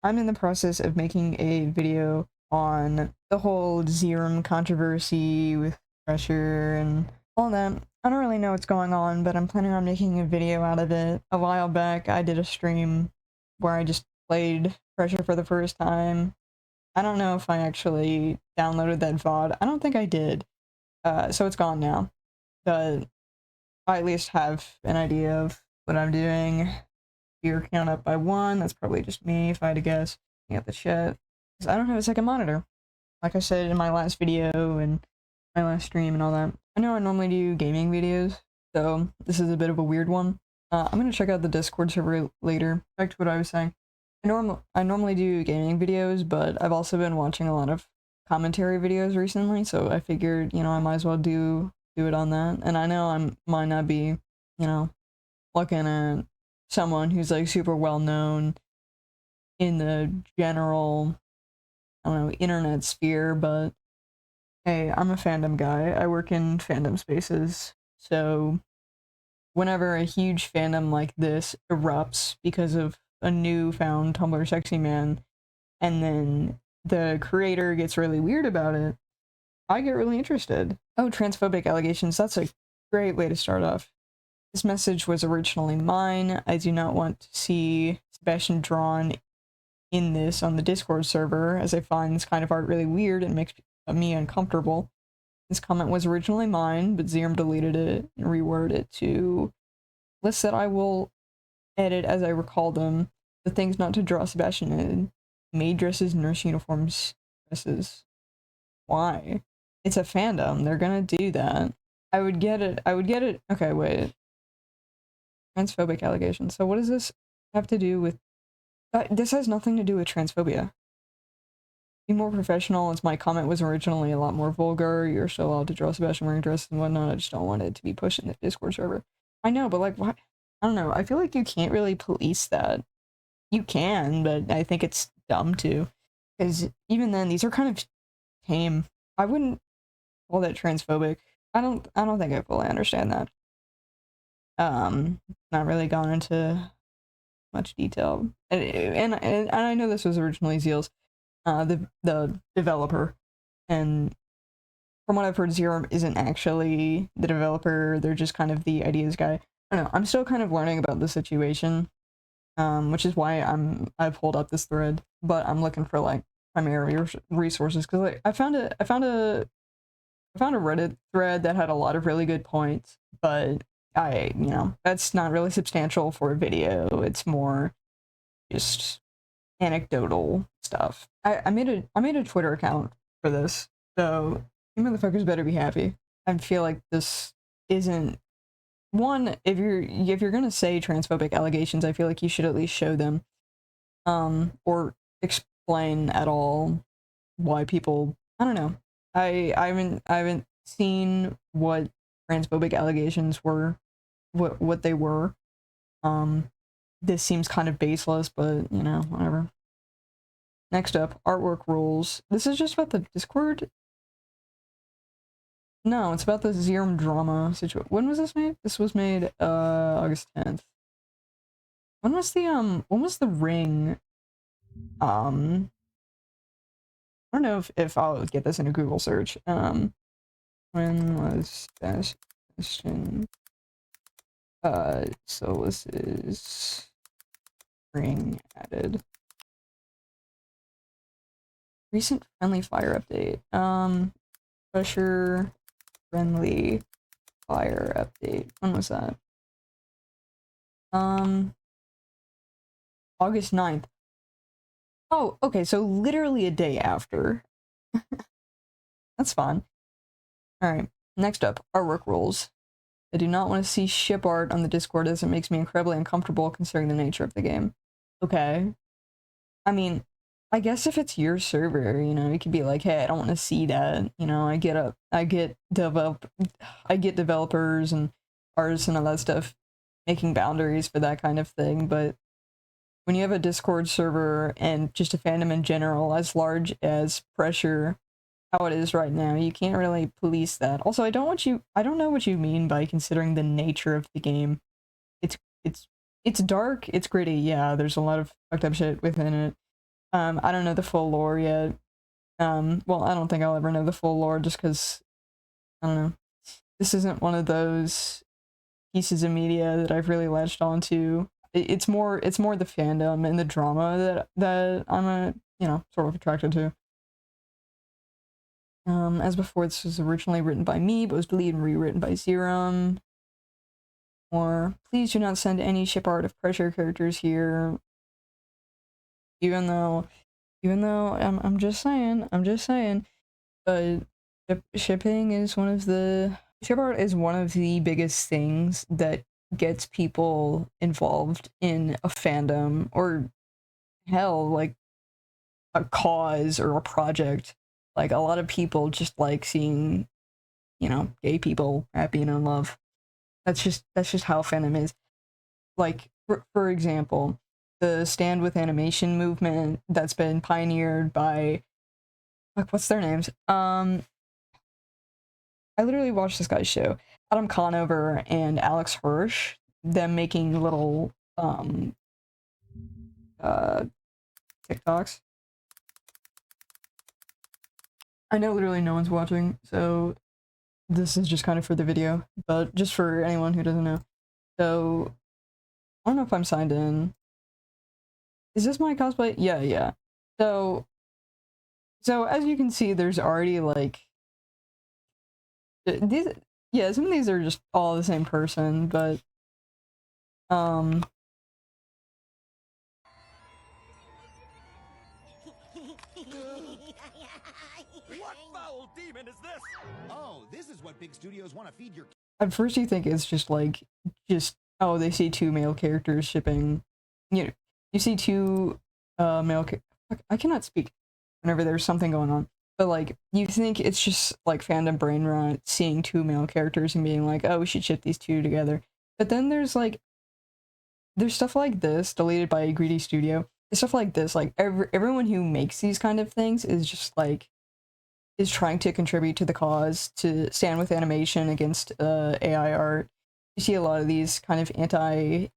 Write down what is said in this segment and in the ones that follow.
I'm in the process of making a video on the whole Zerum controversy with pressure and all that. I don't really know what's going on, but I'm planning on making a video out of it. A while back, I did a stream where I just played pressure for the first time. I don't know if I actually downloaded that VOD. I don't think I did. So it's gone now. But I at least have an idea of what I'm doing. Viewer count up by 1. That's probably just me if I had to guess. Looking at the chat. Because I don't have a second monitor. Like I said in my last video and my last stream and all that. I know I normally do gaming videos, so this is a bit of a weird one. I'm gonna check out the Discord server later. Back to what I was saying. I normally do gaming videos, but I've also been watching a lot of commentary videos recently, so I figured, you know, I might as well do it on that. And I know I might not be, you know, looking at someone who's like super well known in the general, I don't know, internet sphere, but hey, I'm a fandom guy. I work in fandom spaces, so whenever a huge fandom like this erupts because of a newfound Tumblr sexy man, and then the creator gets really weird about it, I get really interested. Oh, transphobic allegations, that's a great way to start off. This message was originally mine. I do not want to see Sebastian drawn in this on the Discord server, as I find this kind of art really weird and makes me uncomfortable. This comment was originally mine, but Zerum deleted it and reworded it to lists that I will edit as I recall them. The things not to draw Sebastian in. Maid dresses, nurse uniforms, dresses. Why? It's a fandom. They're gonna do that. I would get it. Okay, wait. Transphobic allegations. So what does this have to do with... this has nothing to do with transphobia. Be more professional, as my comment was originally a lot more vulgar. You're still allowed to draw Sebastian wearing dresses and whatnot. I just don't want it to be pushed in the Discord server. I know, but like, what? I don't know. I feel like you can't really police that. You can, but I think it's dumb to. Because even then, these are kind of tame. I wouldn't call that transphobic. I don't think I fully understand that. Not really gone into much detail. And I know this was originally Zeal's, the developer, and from what I've heard, Zerum isn't actually the developer. They're just kind of the ideas guy. I don't know. I'm still kind of learning about the situation, which is why I've pulled up this thread. But I'm looking for like primary resources because like I found a Reddit thread that had a lot of really good points, but you know, that's not really substantial for a video. It's more just anecdotal stuff. I made a Twitter account for this, so you motherfuckers better be happy. I feel like this isn't one. If you're gonna say transphobic allegations, I feel like you should at least show them, or explain at all why people. I don't know. I haven't seen what transphobic allegations were, what they were. This seems kind of baseless, but you know, whatever. Next up, artwork rules. This is just about the Discord. No, it's about the Zerum drama situation. When was this made? This was made August 10th. When was the ring? I don't know if I'll get this in a Google search. When was Sebastian Solis's ring added? Recent friendly fire update. Pressure friendly fire update. When was that? August 9th. Oh, okay, so literally a day after. That's fun. Alright, next up, artwork rules. I do not want to see ship art on the Discord as it makes me incredibly uncomfortable considering the nature of the game. Okay. I mean, I guess if it's your server, you know, you could be like, hey, I don't want to see that. You know, I get developers and artists and all that stuff making boundaries for that kind of thing, but when you have a Discord server and just a fandom in general as large as Pressure, how it is right now, you can't really police that. Also, I don't know what you mean by considering the nature of the game. It's dark, it's gritty, yeah, there's a lot of fucked up shit within it. I don't know the full lore yet. Well, I don't think I'll ever know the full lore just because, I don't know. This isn't one of those pieces of media that I've really latched onto. It's more the fandom and the drama that I'm sort of attracted to. As before, this was originally written by me, but was deleted and rewritten by Zerum. Or, please do not send any ship art of pressure characters here. Even though I'm just saying, but shipping is one of the ship art is one of the biggest things that gets people involved in a fandom, or hell, like a cause or a project. Like, a lot of people just like seeing, gay people happy and in love. That's just how fandom is. Like, for example, the stand with animation movement that's been pioneered by, like, what's their names? I literally watched this guy's show, Adam Conover and Alex Hirsch, them making little TikToks. I know literally no one's watching, so this is just kind of for the video, but just for anyone who doesn't know. So, I don't know if I'm signed in. Is this my cosplay? Yeah. So as you can see, there's already, like, these, yeah, some of these are just all the same person, but, What foul demon is this? Oh, this is what big studios want to feed your. At first you think it's just oh, they see two male characters shipping, you see two male I cannot speak whenever there's something going on, but like you think it's just like fandom brain rot seeing two male characters and being like, oh, we should ship these two together. But then there's stuff like this deleted by a greedy studio. There's stuff like this, like everyone who makes these kind of things is just like is trying to contribute to the cause, to stand with animation against AI art. You see a lot of these kind of anti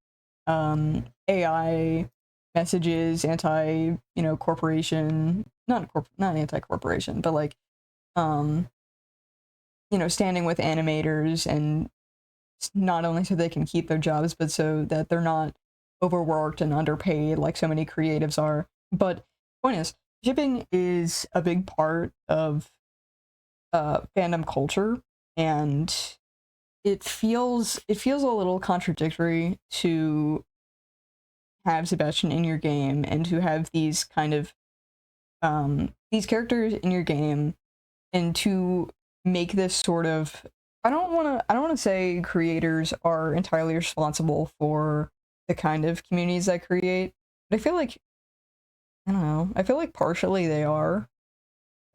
AI messages, anti corporation, not anti-corporation, but like standing with animators, and not only so they can keep their jobs, but so that they're not overworked and underpaid like so many creatives are. But point is, shipping is a big part of fandom culture, and it feels a little contradictory to have Sebastian in your game and to have these kind of these characters in your game, and to make this sort of, I don't want to say creators are entirely responsible for the kind of communities I create, but I feel like, I don't know, I feel like partially they are.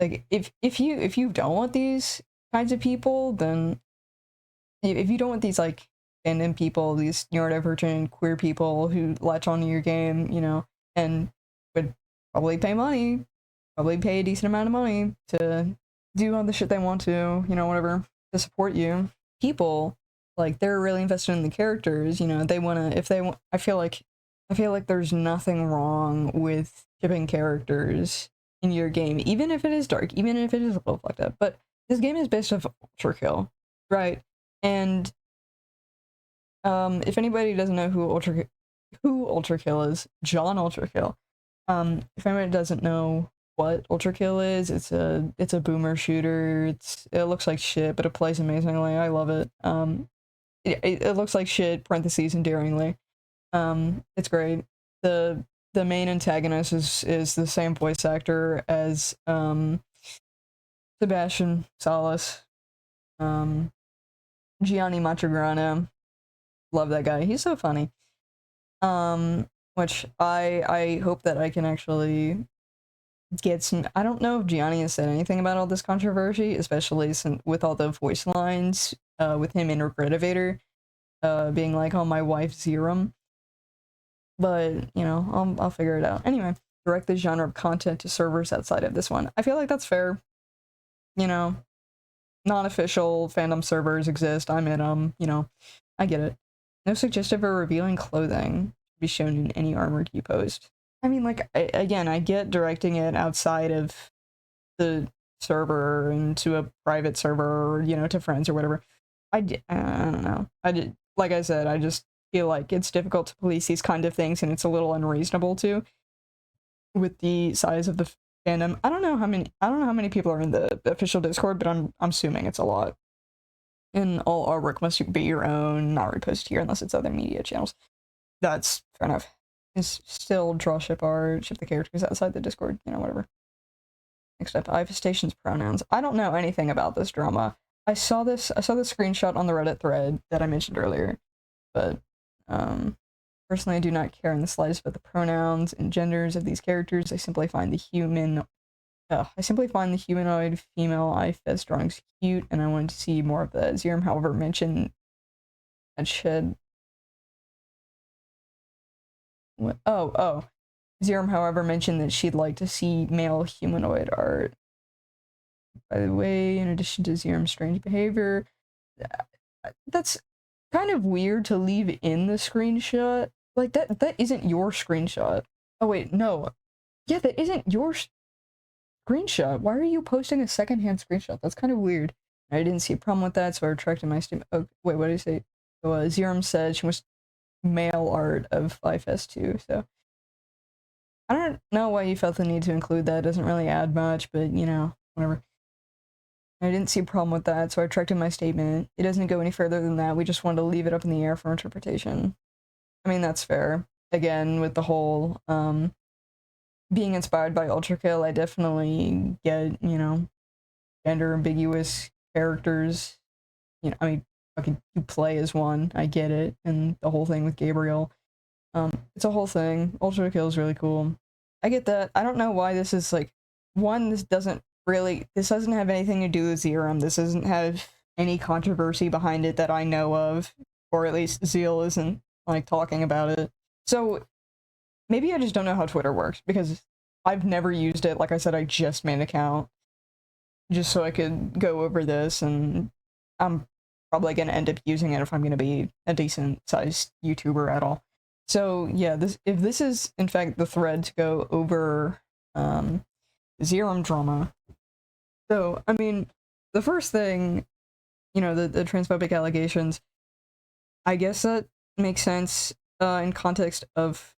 Like, if you don't want these kinds of people, then if you don't want these like fandom people, these neurodivergent queer people who latch onto your game, and would probably pay a decent amount of money to do all the shit they want to, whatever, to support you. People, like, they're really invested in the characters, they want to, if they want, I feel like there's nothing wrong with shipping characters in your game, even if it is dark, even if it is a little fucked up. But this game is based off Ultrakill, right? And if anybody doesn't know who Ultrakill is, John Ultrakill. If anybody doesn't know what Ultrakill is, it's a boomer shooter. It looks like shit, but it plays amazingly. I love it. It looks like shit, parentheses, endearingly. It's great. The main antagonist is the same voice actor as Sebastian Salas. Gianni Matrigrano. Love that guy. He's so funny. Which I hope that I can actually get some. I don't know if Gianni has said anything about all this controversy, especially since with all the voice lines with him in Regretivator being like, "Oh, my wife's Zerum." But I'll figure it out. Anyway, direct the genre of content to servers outside of this one. I feel like that's fair. Non-official fandom servers exist. I'm in them. I get it. No suggestive or revealing clothing should be shown in any armored you post. I mean, like, again, I get directing it outside of the server and to a private server or, you know, to friends or whatever. I don't know. Like I said, I just feel like it's difficult to police these kind of things, and it's a little unreasonable too with the size of the fandom. I don't know how many people are in the official Discord, but I'm assuming it's a lot. And all artwork must be your own, not reposted here unless it's other media channels. That's fair enough. It's still draw ship art, ship the characters outside the Discord, you know, whatever. Next up, Ivestation's pronouns. I don't know anything about this drama. I saw the screenshot on the Reddit thread that I mentioned earlier, but personally I do not care in the slightest about the pronouns and genders of these characters. I simply find the humanoid female IFS drawings cute, and I wanted to see more of that. Zerum, however, mentioned that shed. What? Oh. Zerum, however, mentioned that she'd like to see male humanoid art. By the way, in addition to Zerum's strange behavior, that's kind of weird to leave in the screenshot. Like, that isn't your screenshot. Oh, wait, no. Yeah, that isn't your screenshot. Why are you posting a secondhand screenshot? That's kind of weird. I didn't see a problem with that, so I retracted my statement. Oh, wait, what did I say? So, Zerum said she wants male art of 5S2, so I don't know why you felt the need to include that. It doesn't really add much, but, you know, whatever. I didn't see a problem with that, so I retracted my statement. It doesn't go any further than that. We just wanted to leave it up in the air for interpretation. I mean, that's fair. Again, with the whole, being inspired by Ultra Kill, I definitely get, you know, gender ambiguous characters. You know, I mean, fucking you play as one. I get it. And the whole thing with Gabriel. It's a whole thing. Ultra Kill is really cool. I get that. I don't know why this is like, this doesn't have anything to do with Zerum. This doesn't have any controversy behind it that I know of, or at least Zeal isn't like talking about it. So maybe I just don't know how Twitter works, because I've never used it. Like I said, I just made an account just so I could go over this, and I'm probably going to end up using it if I'm going to be a decent sized YouTuber at all. So yeah, if this is in fact the thread to go over Zerum drama. So I mean, the first thing, you know, the transphobic allegations, I guess that makes sense in context of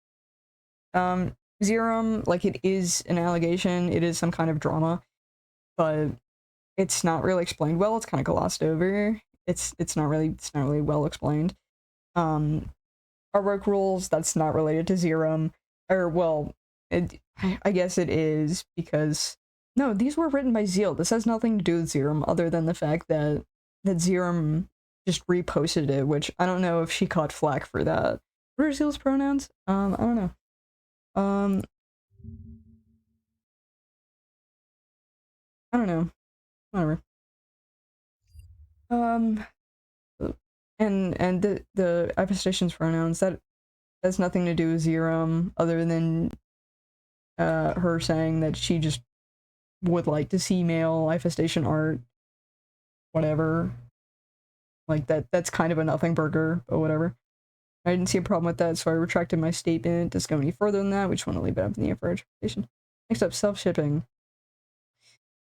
Zerum. Like, it is an allegation, it is some kind of drama, but it's not really explained well. It's kind of glossed over. It's not really well explained. Artwork rules, that's not related to Zerum, or well, I guess it is, because no, these were written by Zeal. This has nothing to do with Zerum, other than the fact that Zerum just reposted it, which I don't know if she caught flack for that. What are Zeal's pronouns? I don't know. I don't know. Whatever. And the Ivestation's pronouns, that has nothing to do with Zerum, other than her saying that she just would like to see male Ivestation art. Whatever. Like, that's kind of a nothing burger, but whatever. I didn't see a problem with that, so I retracted my statement. Doesn't go any further than that. We just want to leave it up in the air for interpretation. Next up, self-shipping.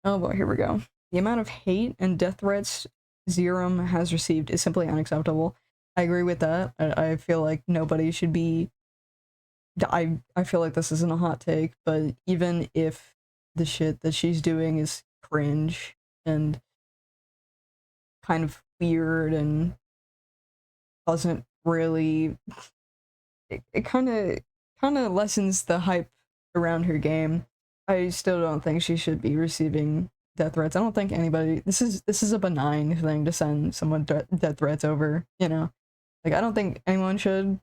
Oh boy, here we go. The amount of hate and death threats Zerum has received is simply unacceptable. I agree with that. I feel like nobody should be... I feel like this isn't a hot take, but even if the shit that she's doing is cringe and kind of weird and doesn't really... It kind of lessens the hype around her game. I still don't think she should be receiving death threats. I don't think anybody... This is a benign thing to send someone death threats over, you know? Like, I don't think anyone should,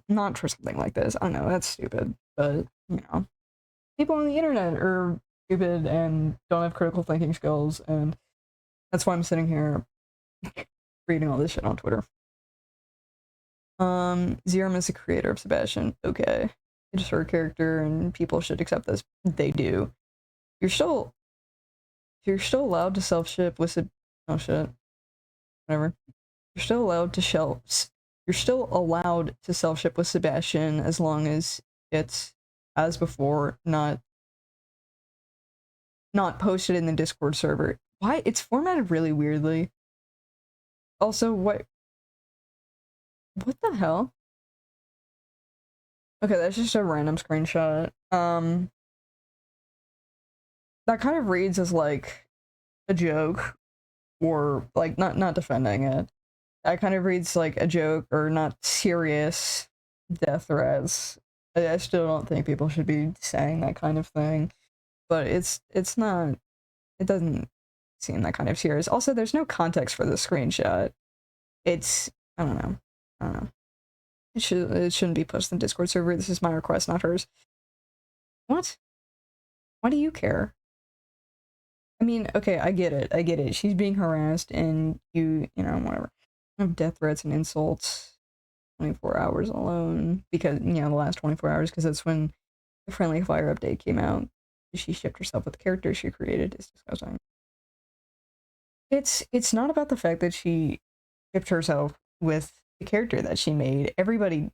not for something like this. I don't know, that's stupid. But, you know, people on the internet are stupid and don't have critical thinking skills, and that's why I'm sitting here reading all this shit on Twitter. Zerum is the creator of Sebastian. Okay. It's her character, and people should accept this. They do. You're still allowed to self-ship with oh shit. Whatever. You're still allowed to self-ship with Sebastian as long as it's as before, not posted in the Discord server. Why? It's formatted really weirdly. Also, what the hell? Okay, that's just a random screenshot. That kind of reads as like a joke, or like not defending it. That kind of reads like a joke or not serious death threats. I still don't think people should be saying that kind of thing, but it's not. It doesn't seem that kind of serious. Also, there's no context for the screenshot. It's I don't know. I don't know. It shouldn't be posted in the Discord server. This is my request, not hers. What? Why do you care? I mean, okay, I get it. I get it. She's being harassed, and you know, whatever. Have death threats and insults. 24 hours alone, because you know the last 24 hours, because that's when the Friendly Fire update came out. She shipped herself with the character she created. It's disgusting. It's not about the fact that she shipped herself with the character that she made. Everybody,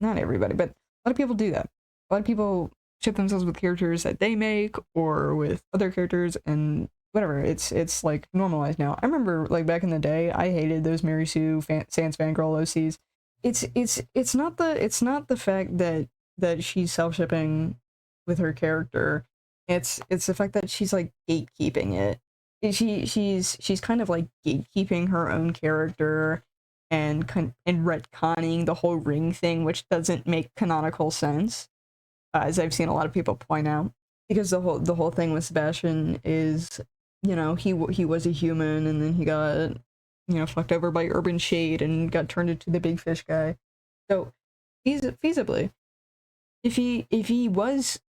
not everybody, but a lot of people do that. A lot of people ship themselves with characters that they make or with other characters, and whatever. It's like normalized now. I remember like back in the day, I hated those Mary Sue Sans Fangirl OCs. It's not the fact that she's self-shipping with her character. It's the fact that she's like gatekeeping it. She's kind of like gatekeeping her own character and retconning the whole ring thing, which doesn't make canonical sense, as I've seen a lot of people point out. Because the whole thing with Sebastian is, you know, he was a human, and then he got, you know, fucked over by Urban Shade and got turned into the big fish guy. So feasibly, if he was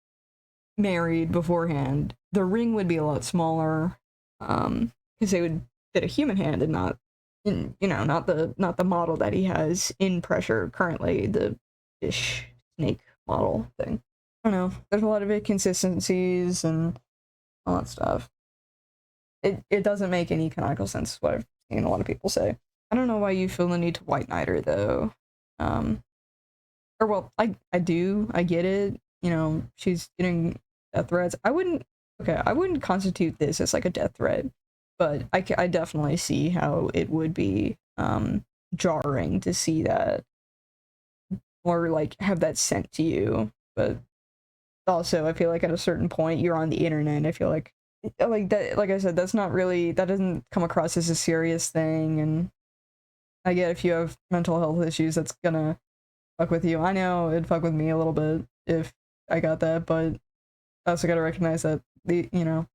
married beforehand, the ring would be a lot smaller, because they would fit a human hand and not, you know, not the model that he has in Pressure currently, the fish snake model thing. I don't know. There's a lot of inconsistencies and all that stuff. It doesn't make any canonical sense, what I've seen a lot of people say. I don't know why you feel the need to white knight her, though. Or well, I do. I get it. You know, she's getting death threats. I wouldn't constitute this as like a death threat, but I definitely see how it would be jarring to see that, or like have that sent to you. But also, I feel like at a certain point you're on the internet. I feel like that, like I said, that's not really, that doesn't come across as a serious thing. And I get if you have mental health issues, that's gonna fuck with you. I know it'd fuck with me a little bit if I got that, but I also gotta recognize that you know,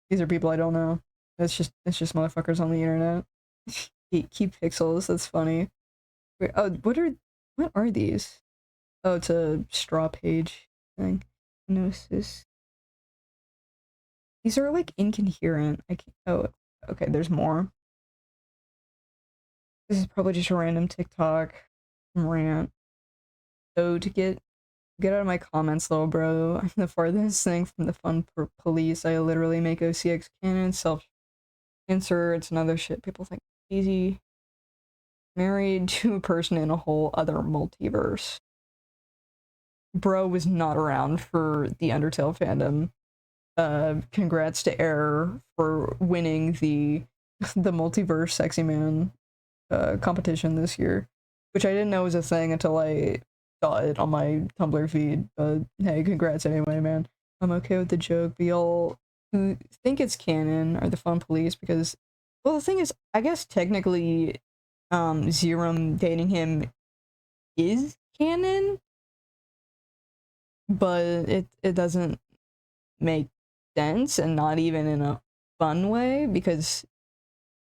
these are people I don't know. It's just motherfuckers on the internet. Keep pixels. That's funny. Wait, oh, what are these? Oh, it's a straw page thing. Gnosis. These are like incoherent. I can't. Oh, okay. There's more. This is probably just a random TikTok rant. So to get out of my comments, little bro. I'm the farthest thing from the fun police. I literally make OCX canon, self inserts, and other shit people think easy. Married to a person in a whole other multiverse. Bro was not around for the Undertale fandom. Congrats to Error for winning the multiverse sexy man competition this year, which I didn't know was a thing until I saw it on my Tumblr feed. But hey, congrats anyway, man. I'm okay with the joke, but y'all who think it's canon are the fun police, because, well, the thing is, I guess technically Zerum dating him is canon, but it doesn't make sense, and not even in a fun way, because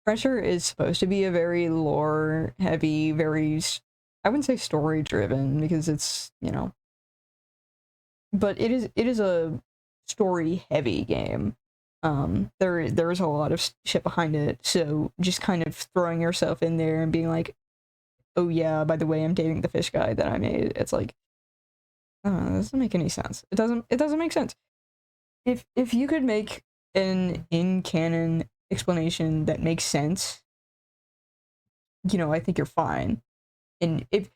Pressure is supposed to be a very lore heavy, very, I wouldn't say story driven, because it's, you know, but it is a story heavy game. There is a lot of shit behind it, so just kind of throwing yourself in there and being like, oh yeah, by the way, I'm dating the fish guy that I made. It's like, I don't know, it doesn't make any sense. It doesn't make sense. If you could make an in-canon explanation that makes sense, you know, I think you're fine. And if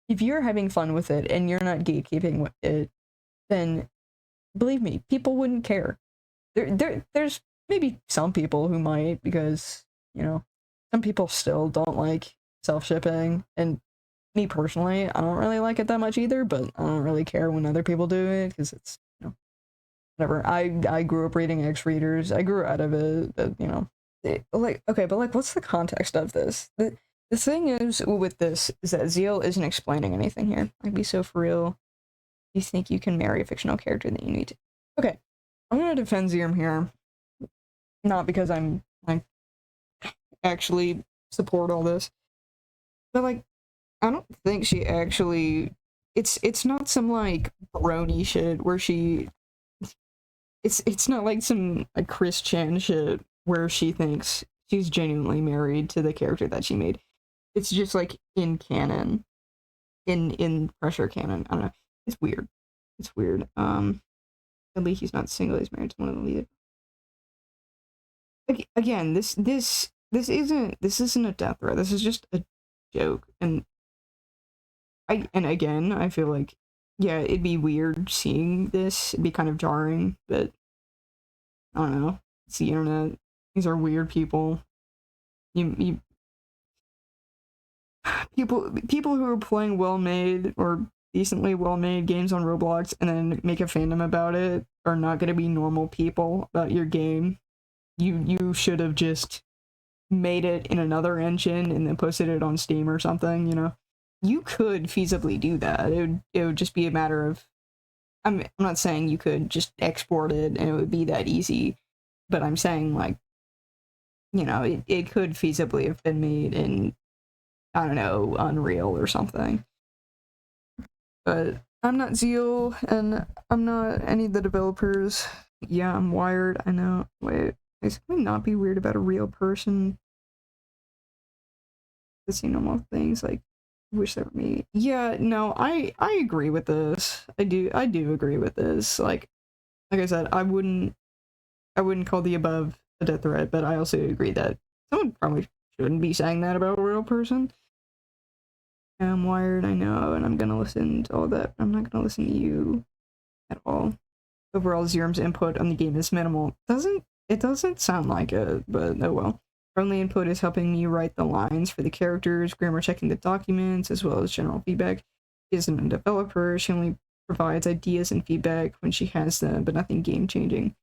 you're having fun with it and you're not gatekeeping with it, then believe me, people wouldn't care. There's maybe some people who might, because, you know, some people still don't like self-shipping, and me personally, I don't really like it that much either, but I don't really care when other people do it, because it's, you know, whatever. I grew up reading X readers. I grew out of it, but, you know, like, okay, but like, what's the context of this? The thing is with this is that Zeal isn't explaining anything here. I'd be so for real. You think you can marry a fictional character that you need to. Okay, I'm gonna defend Zerum here. Not because I actually support all this, but like, I don't think she actually. It's not some like brony shit where she. It's not like some like Chris Chan shit where she thinks she's genuinely married to the character that she made. It's just like in canon, in pressure canon. I don't know. It's weird. It's weird. At least he's not single. He's married to one of the leaders. Again, this isn't a death threat. This is just a joke, and again, I feel like, yeah, it'd be weird seeing this. It'd be kind of jarring, but I don't know. It's the internet. These are weird people. You people who are playing well-made or decently well-made games on Roblox and then make a fandom about it are not going to be normal people about your game. You should have just made it in another engine and then posted it on Steam or something, you know. You could feasibly do that. It would just be a matter of, I'm not saying you could just export it and it would be that easy, but I'm saying, like, you know, it could feasibly have been made in, I don't know, Unreal or something. But I'm not Zeal, and I'm not any of the developers. Yeah, I'm wired, I know. Wait, can we not be weird about a real person? Let's see normal things, like, wish that were me. Yeah, no, I agree with this. I do agree with this. Like I said, I wouldn't call the above a death threat, but I also agree that someone probably shouldn't be saying that about a real person. I'm wired, I know, and I'm gonna listen to all that. I'm not gonna listen to you at all. Overall, Zerum's input on the game is minimal. It doesn't sound like it, but oh well. Her only input is helping me write the lines for the characters, grammar checking the documents, as well as general feedback. She isn't a developer. She only provides ideas and feedback when she has them, but nothing game-changing.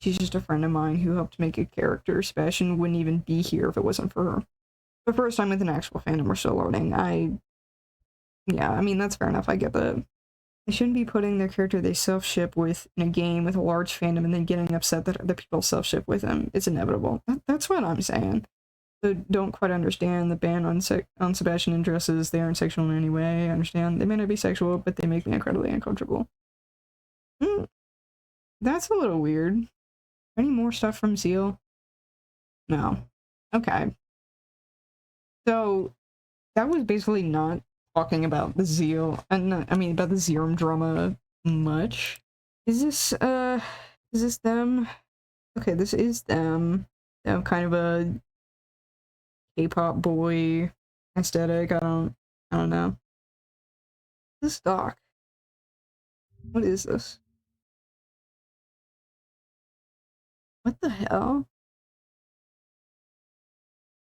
She's just a friend of mine who helped make a character. Sebastian wouldn't even be here if it wasn't for her. The first time with an actual fandom, we're still learning. Yeah, I mean, that's fair enough. I get that. They shouldn't be putting their character they self-ship with in a game with a large fandom and then getting upset that other people self-ship with them. It's inevitable. That's what I'm saying. So don't quite understand the ban on Sebastian and dresses. They aren't sexual in any way. I understand. They may not be sexual, but they make me incredibly uncomfortable. That's a little weird. Any more stuff from Zeal? No. Okay. So, that was basically not talking about the Zeal, and I mean about the Zerum drama much. Is this them? Okay, this is them. Kind of a K-pop boy aesthetic. I don't know. This doc. What is this? What the hell?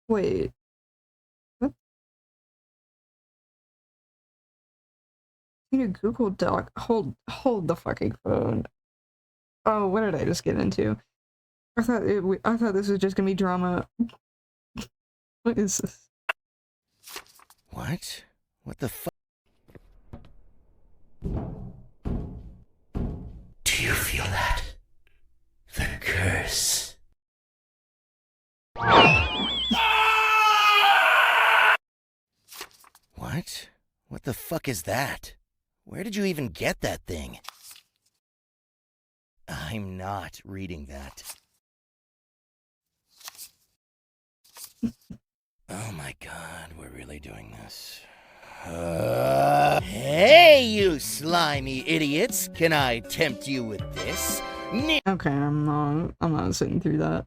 Wait. What? In a Google Doc. Hold the fucking phone. Oh, what did I just get into? I thought this was just gonna be drama. What is this? What? What the fuck? Do you feel that? The curse. What? What the fuck is that? Where did you even get that thing? I'm not reading that. Oh my god, we're really doing this. Hey, you slimy idiots! Can I tempt you with this? Okay, I'm not sitting through that.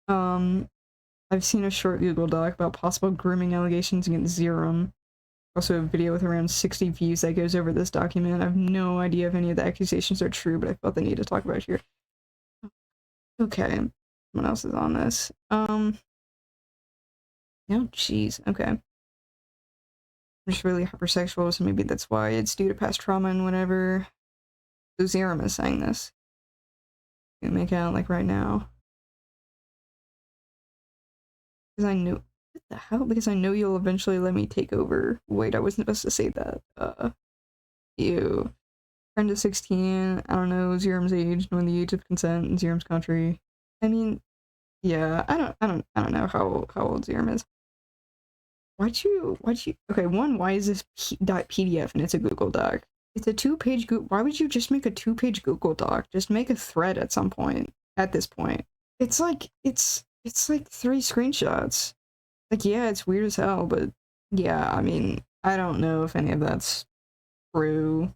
I've seen a short Google Doc about possible grooming allegations against Zerum. Also a video with around 60 views that goes over this document. I have no idea if any of the accusations are true, but I felt the need to talk about it here. Okay. Someone else is on this. Oh, jeez. Okay. I'm just really hypersexual, so maybe that's why it's due to past trauma and whatever. So Zerum is saying this. You make out, like, right now. Because I know... What the hell? Because I know you'll eventually let me take over. Wait, I wasn't supposed to say that. Ew. Friend is 16. I don't know Zerum's age, knowing the age of consent in Zerum's country. I mean, yeah, I don't know how old Zerum is. Why'd you, okay, one, why is this .pdf and it's a Google Doc? It's a 2-page why would you just make a 2-page Google Doc? Just make a thread at some point, at this point. It's like 3 screenshots. Like, yeah, it's weird as hell, but yeah, I mean, I don't know if any of that's true.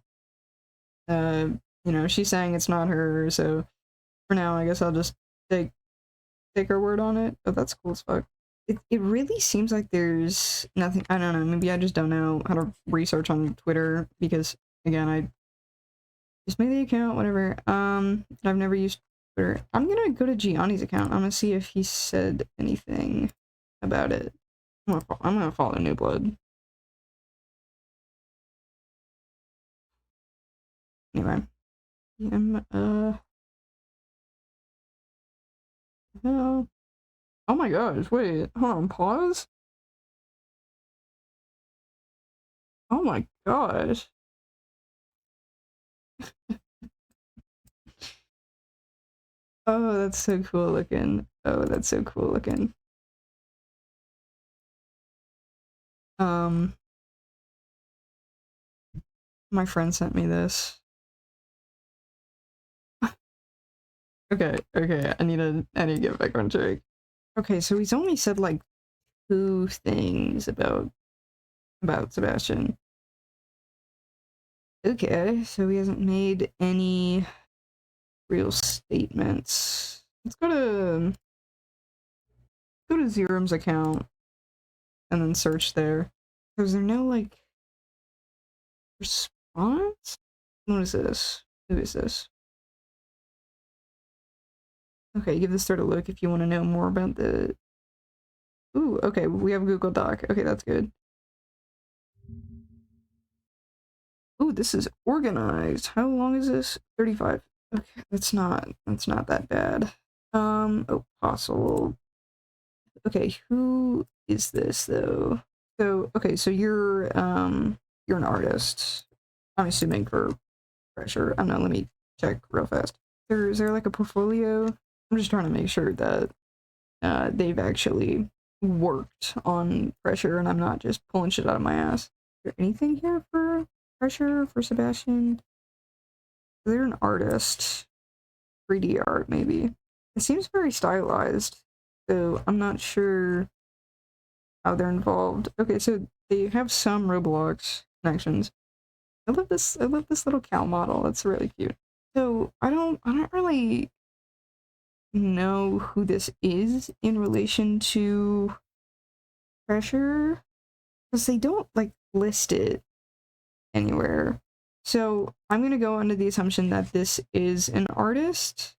You know, she's saying it's not her, so for now, I guess I'll just take her word on it, but that's cool as fuck. It really seems like there's nothing, I don't know, maybe I just don't know how to research on Twitter, because, again, I just made the account, whatever. I've never used Twitter. I'm gonna go to Gianni's account. I'm gonna see if he said anything about it. I'm gonna follow New Blood. Anyway. No. Oh my gosh, wait, hold on, pause? Oh my gosh. Oh, that's so cool looking. Oh, that's so cool looking. My friend sent me this. Okay, I need to get back on track. Okay, so he's only said like 2 things about Sebastian. Okay, so he hasn't made any real statements. Let's go to Zerum's account and then search there. Is there no like response? What is this? Who is this? Okay, give this thread a look if you want to know more about the... Ooh, okay, we have a Google Doc. Okay, that's good. Ooh, this is organized. How long is this? 35. Okay, that's not that bad. Oh, possible. Okay, who is this though? So, okay, so you're an artist. I'm assuming for pressure. I don't know, let me check real fast. Is there like a portfolio? I'm just trying to make sure that they've actually worked on pressure and I'm not just pulling shit out of my ass. Is there anything here for pressure for Sebastian? They're an artist. 3D art, maybe. It seems very stylized, so I'm not sure how they're involved. Okay, so they have some Roblox connections. I love this little cow model. That's really cute. So I don't really know who this is in relation to pressure, because they don't like list it anywhere. So I'm gonna go under the assumption that this is an artist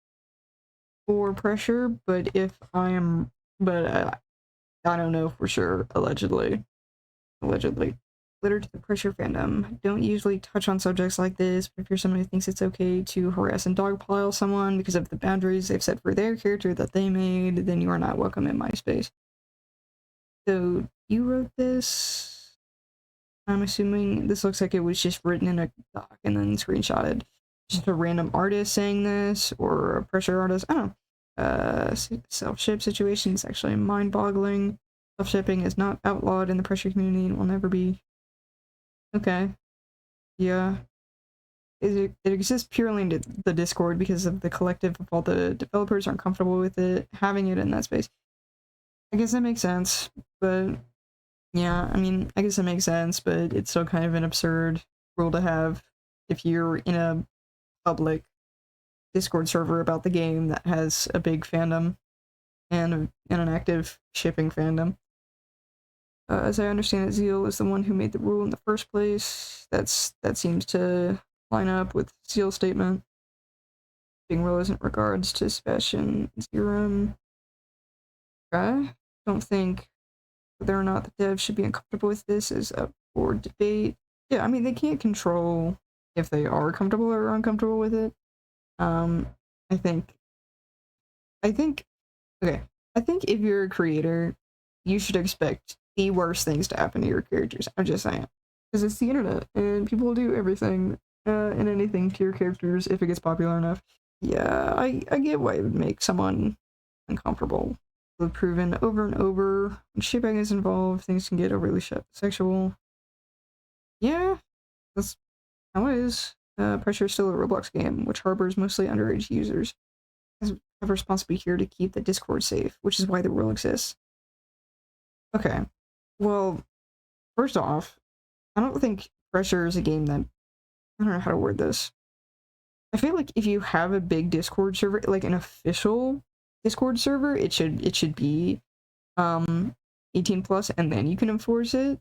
for pressure, but I don't know for sure. Allegedly. Litter to the pressure fandom. Don't usually touch on subjects like this, but if you're someone who thinks it's okay to harass and dogpile someone because of the boundaries they've set for their character that they made, then you are not welcome in my space. So, you wrote this? I'm assuming this looks like it was just written in a doc and then screenshotted. Just a random artist saying this, or a pressure artist, I don't know. Self-ship situation is actually mind-boggling. Self-shipping is not outlawed in the pressure community and will never be. Okay. Yeah. It exists purely in the Discord because of the collective of all the developers aren't comfortable with it, having it in that space. I guess that makes sense, but yeah, I mean, I guess that makes sense, but it's still kind of an absurd rule to have if you're in a public Discord server about the game that has a big fandom and an active shipping fandom. As I understand it, Zeal is the one who made the rule in the first place. That seems to line up with Zeal's statement. Being relevant in regards to Sebastian Zerum. I don't think whether or not the devs should be uncomfortable with this is up for debate. Yeah, I mean, they can't control if they are comfortable or uncomfortable with it. Um, I think, okay, I think if you're a creator, you should expect the worst things to happen to your characters. I'm just saying. Because it's the internet, and people will do everything and anything to your characters if it gets popular enough. Yeah, I get why it would make someone uncomfortable. We've proven over and over when shipping is involved, things can get overly sexual. Yeah, that's how it is. Pressure is still a Roblox game, which harbors mostly underage users. Has a responsibility here to keep the Discord safe, which is why the rule exists. Okay, well, first off, I don't think Pressure is a game that, I don't know how to word this. I feel like if you have a big Discord server, like an official Discord server, it should be 18 plus, and then you can enforce it.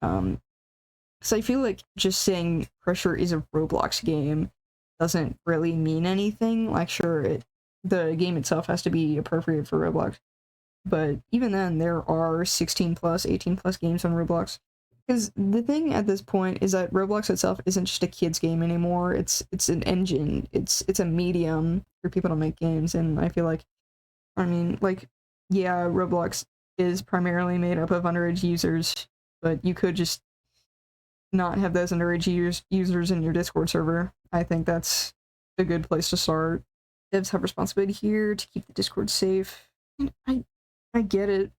So I feel like just saying Pressure is a Roblox game doesn't really mean anything. Like, sure, the game itself has to be appropriate for Roblox, but even then, there are 16 plus, 18 plus games on Roblox. Because the thing at this point is that Roblox itself isn't just a kids game anymore. It's an engine. It's a medium for people to make games, and I feel like, I mean, like, yeah, Roblox is primarily made up of underage users, but you could just not have those underage users in your Discord server. I think that's a good place to start. Devs have responsibility here to keep the Discord safe. And I get it,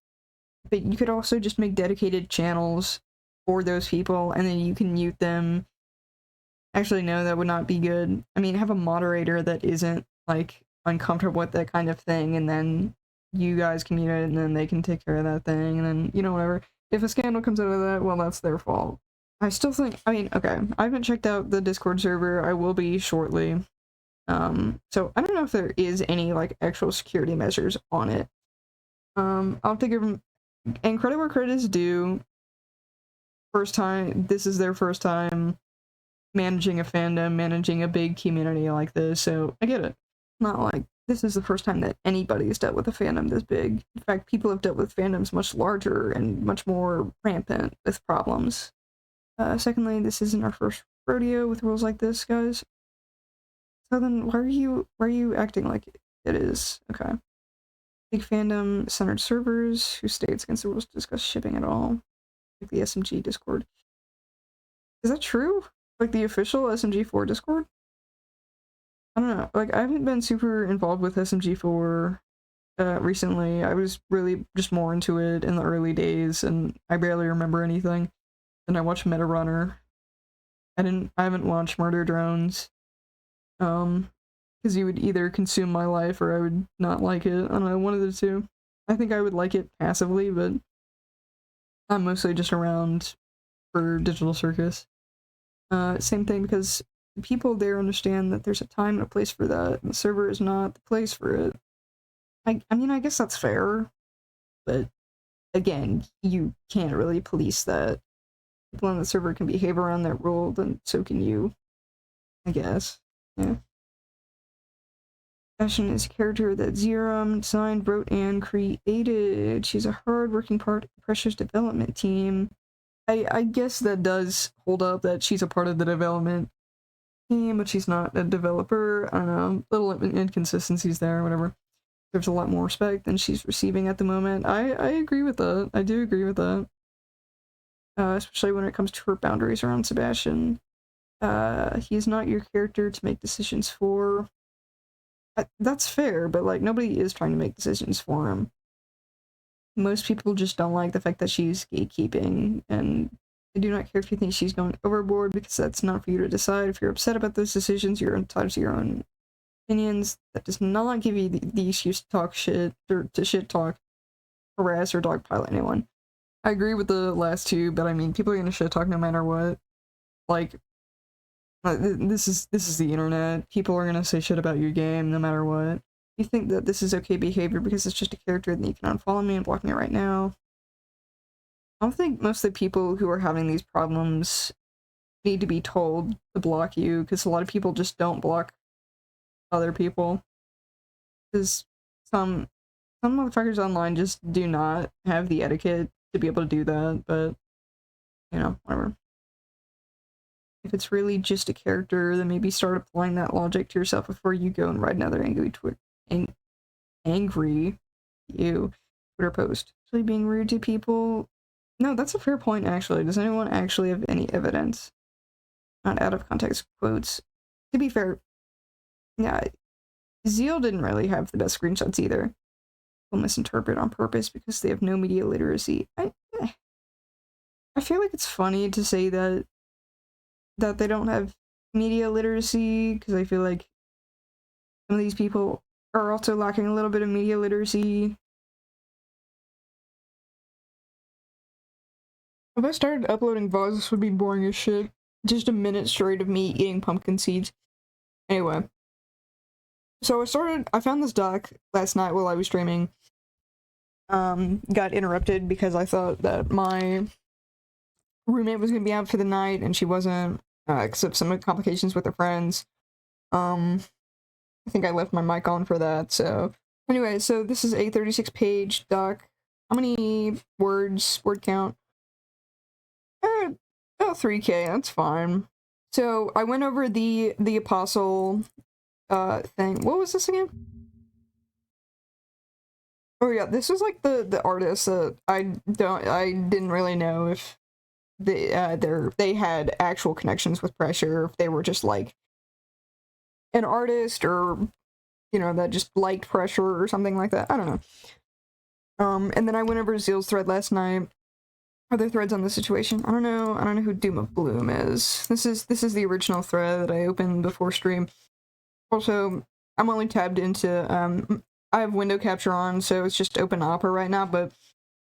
but you could also just make dedicated channels for those people, and then you can mute them. Actually, no, that would not be good. I mean, have a moderator that isn't, like, uncomfortable with that kind of thing, and then you guys can mute it, and then they can take care of that thing, and then, you know, whatever. If a scandal comes out of that, well, that's their fault. I still think, I mean, okay, I haven't checked out the Discord server. I will be shortly. So I don't know if there is any, like, actual security measures on it. I'll have to give them, and credit where credit is due. This is their first time managing a fandom, managing a big community like this, so I get it. Not like this is the first time that anybody has dealt with a fandom this big. In fact, people have dealt with fandoms much larger and much more rampant with problems. Secondly, this isn't our first rodeo with rules like this, guys. So then why are you acting like it is? Okay. Big fandom centered servers who states against the rules to discuss shipping at all. Like the SMG Discord. Is that true? Like the official SMG4 Discord? I don't know. Like, I haven't been super involved with SMG4 recently. I was really just more into it in the early days, and I barely remember anything. And I watched Meta Runner. I haven't watched Murder Drones. Because you would either consume my life or I would not like it. I don't know, one of the two. I think I would like it passively, but I'm mostly just around for Digital Circus. Same thing, because people there understand that there's a time and a place for that, and the server is not the place for it. I mean, I guess that's fair, but again, you can't really police that. People on the server can behave around that rule, then so can you, I guess. Yeah. Sebastian is a character that Zerum designed, wrote, and created. She's a hard-working part of Pressure's development team. I guess that does hold up, that she's a part of the development team, but she's not a developer. I don't know, little inconsistencies there, whatever. There's a lot more respect than she's receiving at the moment. I agree with that. I do agree with that. Especially when it comes to her boundaries around Sebastian. He's not your character to make decisions for. That's fair, but, like, nobody is trying to make decisions for him. Most people just don't like the fact that she's gatekeeping, and I do not care if you think she's going overboard, because that's not for you to decide. If you're upset about those decisions, you're entitled to your own opinions. That does not give you the excuse to talk shit, or to shit talk, harass, or dogpile anyone. I agree with the last two, but I mean, people are gonna shit talk no matter what. Like, this is the internet. People are gonna say shit about your game no matter what. You think that this is okay behavior because it's just a character, then you can unfollow me and block me right now. I don't think most of the people who are having these problems need to be told to block you, because a lot of people just don't block other people. Because some motherfuckers online just do not have the etiquette to be able to do that, but, you know, whatever. If it's really just a character, then maybe start applying that logic to yourself before you go and write another angry Twitter post. Actually being rude to people. No, that's a fair point, actually. Does anyone actually have any evidence? Not out of context quotes. To be fair, yeah, Zeal didn't really have the best screenshots either. People misinterpret on purpose because they have no media literacy. I feel like it's funny to say that they don't have media literacy, because I feel like some of these people are also lacking a little bit of media literacy. If I started uploading VODs, this would be boring as shit. Just a minute straight of me eating pumpkin seeds. Anyway. So I found this doc last night while I was streaming. Got interrupted because I thought that my roommate was gonna be out for the night and she wasn't, because of some complications with her friends. I think I left my mic on for that, so. Anyway, so this is a 36-page doc. How many words, word count? About 3K, that's fine. So I went over the apostle thing. What was this again? Oh yeah, this was like the artist that I didn't really know if they had actual connections with Pressure, if they were just like an artist, or you know, that just liked Pressure or something like that. I don't know. And then I went over Zeal's thread last night. Other threads on the situation. I don't know who Doom of Bloom is. This is the original thread that I opened before stream. Also, I'm only tabbed into I have window capture on, so it's just open Opera right now, but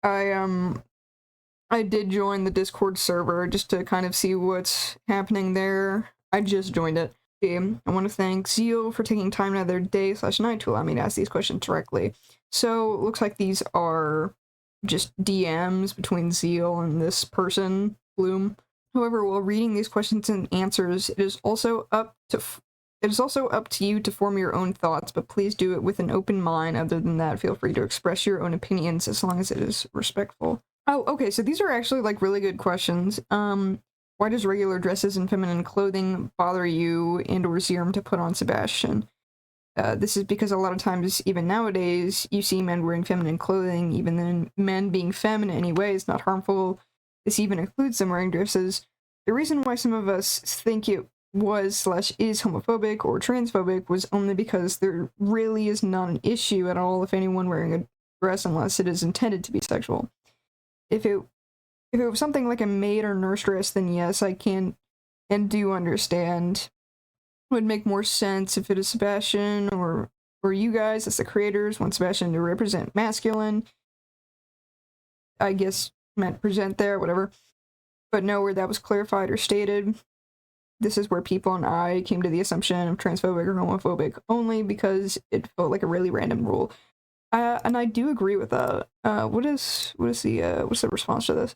I did join the Discord server just to kind of see what's happening there. I just joined it. I want to thank Zeal for taking time out of their day/night to allow me to ask these questions directly. So, it looks like these are just DMs between Zeal and this person, Bloom. However, while reading these questions and answers, it is also up to you to form your own thoughts, but please do it with an open mind. Other than that, feel free to express your own opinions as long as it is respectful. Oh, okay, so these are actually, like, really good questions. Why does regular dresses and feminine clothing bother you and or Zerum to put on Sebastian? This is because a lot of times, even nowadays, you see men wearing feminine clothing. Even then, men being feminine anyway is not harmful. This even includes them wearing dresses. The reason why some of us think it was/is homophobic or transphobic was only because there really is not an issue at all if anyone wearing a dress unless it is intended to be sexual. If it was something like a maid or nurse dress, then yes, I can and do understand. It would make more sense if it is Sebastian or you guys as the creators want Sebastian to represent masculine. I guess meant present there, whatever. But nowhere that was clarified or stated. This is where people and I came to the assumption of transphobic or homophobic only because it felt like a really random rule. And I do agree with that. What's the response to this?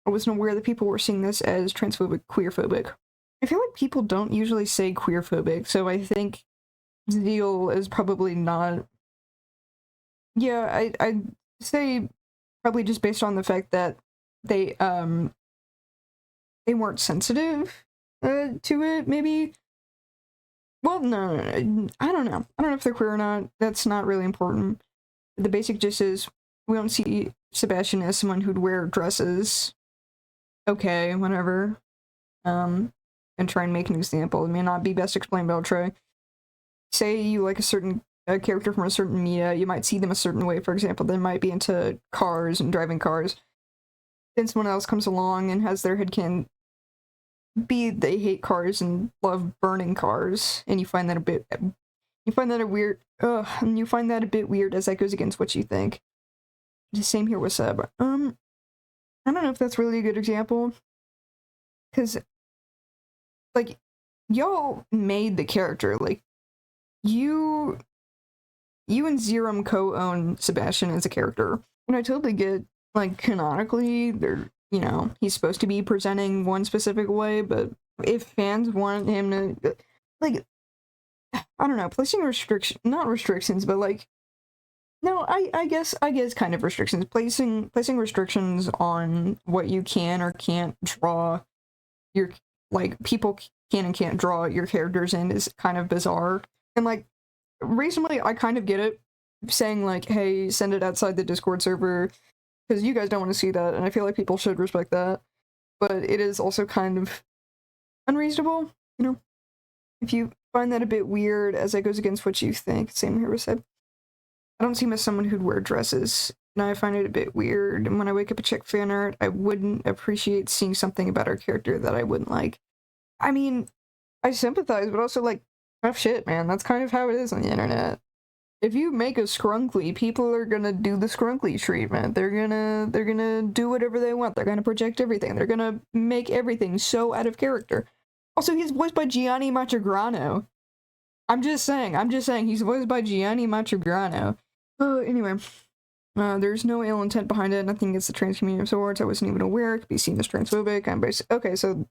I wasn't aware that people were seeing this as transphobic, queerphobic. I feel like people don't usually say queerphobic, so I think Zeal is probably not. Yeah, I'd say probably just based on the fact that they weren't sensitive to it, maybe. Well, no, I don't know. I don't know if they're queer or not. That's not really important. The basic gist is we don't see Sebastian as someone who'd wear dresses. Okay, whatever. And try and make an example. It may not be best explained, but I'll try. Say you like a certain character from a certain media, you might see them a certain way. For example, they might be into cars and driving cars. Then someone else comes along and has their headcanon be they hate cars and love burning cars, and you find that a bit weird as that goes against what you think. The same here with Seb. I don't know if that's really a good example, because like y'all made the character, like you and Zerum co-own Sebastian as a character, and I totally get like, canonically, they're, you know, he's supposed to be presenting one specific way, but if fans want him to, like, I don't know, placing not restrictions, but like, no, I guess kind of restrictions, placing restrictions on what you can or can't draw your, like, people can and can't draw your characters in is kind of bizarre. And like, recently I kind of get it, saying like, hey, send it outside the Discord server, because you guys don't want to see that, and I feel like people should respect that. But it is also kind of unreasonable, you know? If you find that a bit weird, as it goes against what you think, same here with Seb. I don't see him as someone who'd wear dresses, and I find it a bit weird, and when I wake up and check fan art, I wouldn't appreciate seeing something about our character that I wouldn't like. I mean, I sympathize, but also, like, tough shit, man. That's kind of how it is on the internet. If you make a scrunkly, people are gonna do the scrunkly treatment. They're gonna do whatever they want. They're gonna project everything. They're gonna make everything so out of character. Also, he's voiced by Gianni Matrigrano. I'm just saying, he's voiced by Gianni Matrigrano. Anyway, there's no ill intent behind it. Nothing against the trans community of sorts. I wasn't even aware it could be seen as transphobic. Okay, so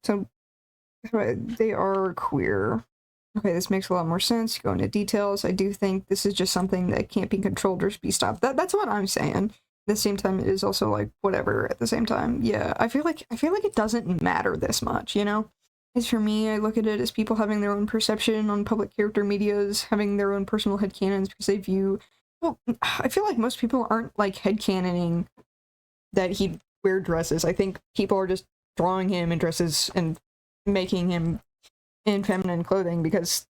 they are queer. Okay, this makes a lot more sense. Go into details. I do think this is just something that can't be controlled or be stopped. That's what I'm saying. At the same time, it is also like whatever. At the same time, yeah, I feel like it doesn't matter this much, you know. As for me, I look at it as people having their own perception on public character medias, having their own personal headcanons because they view. Well, I feel like most people aren't like headcanoning that he wear dresses. I think people are just drawing him in dresses and making him in feminine clothing because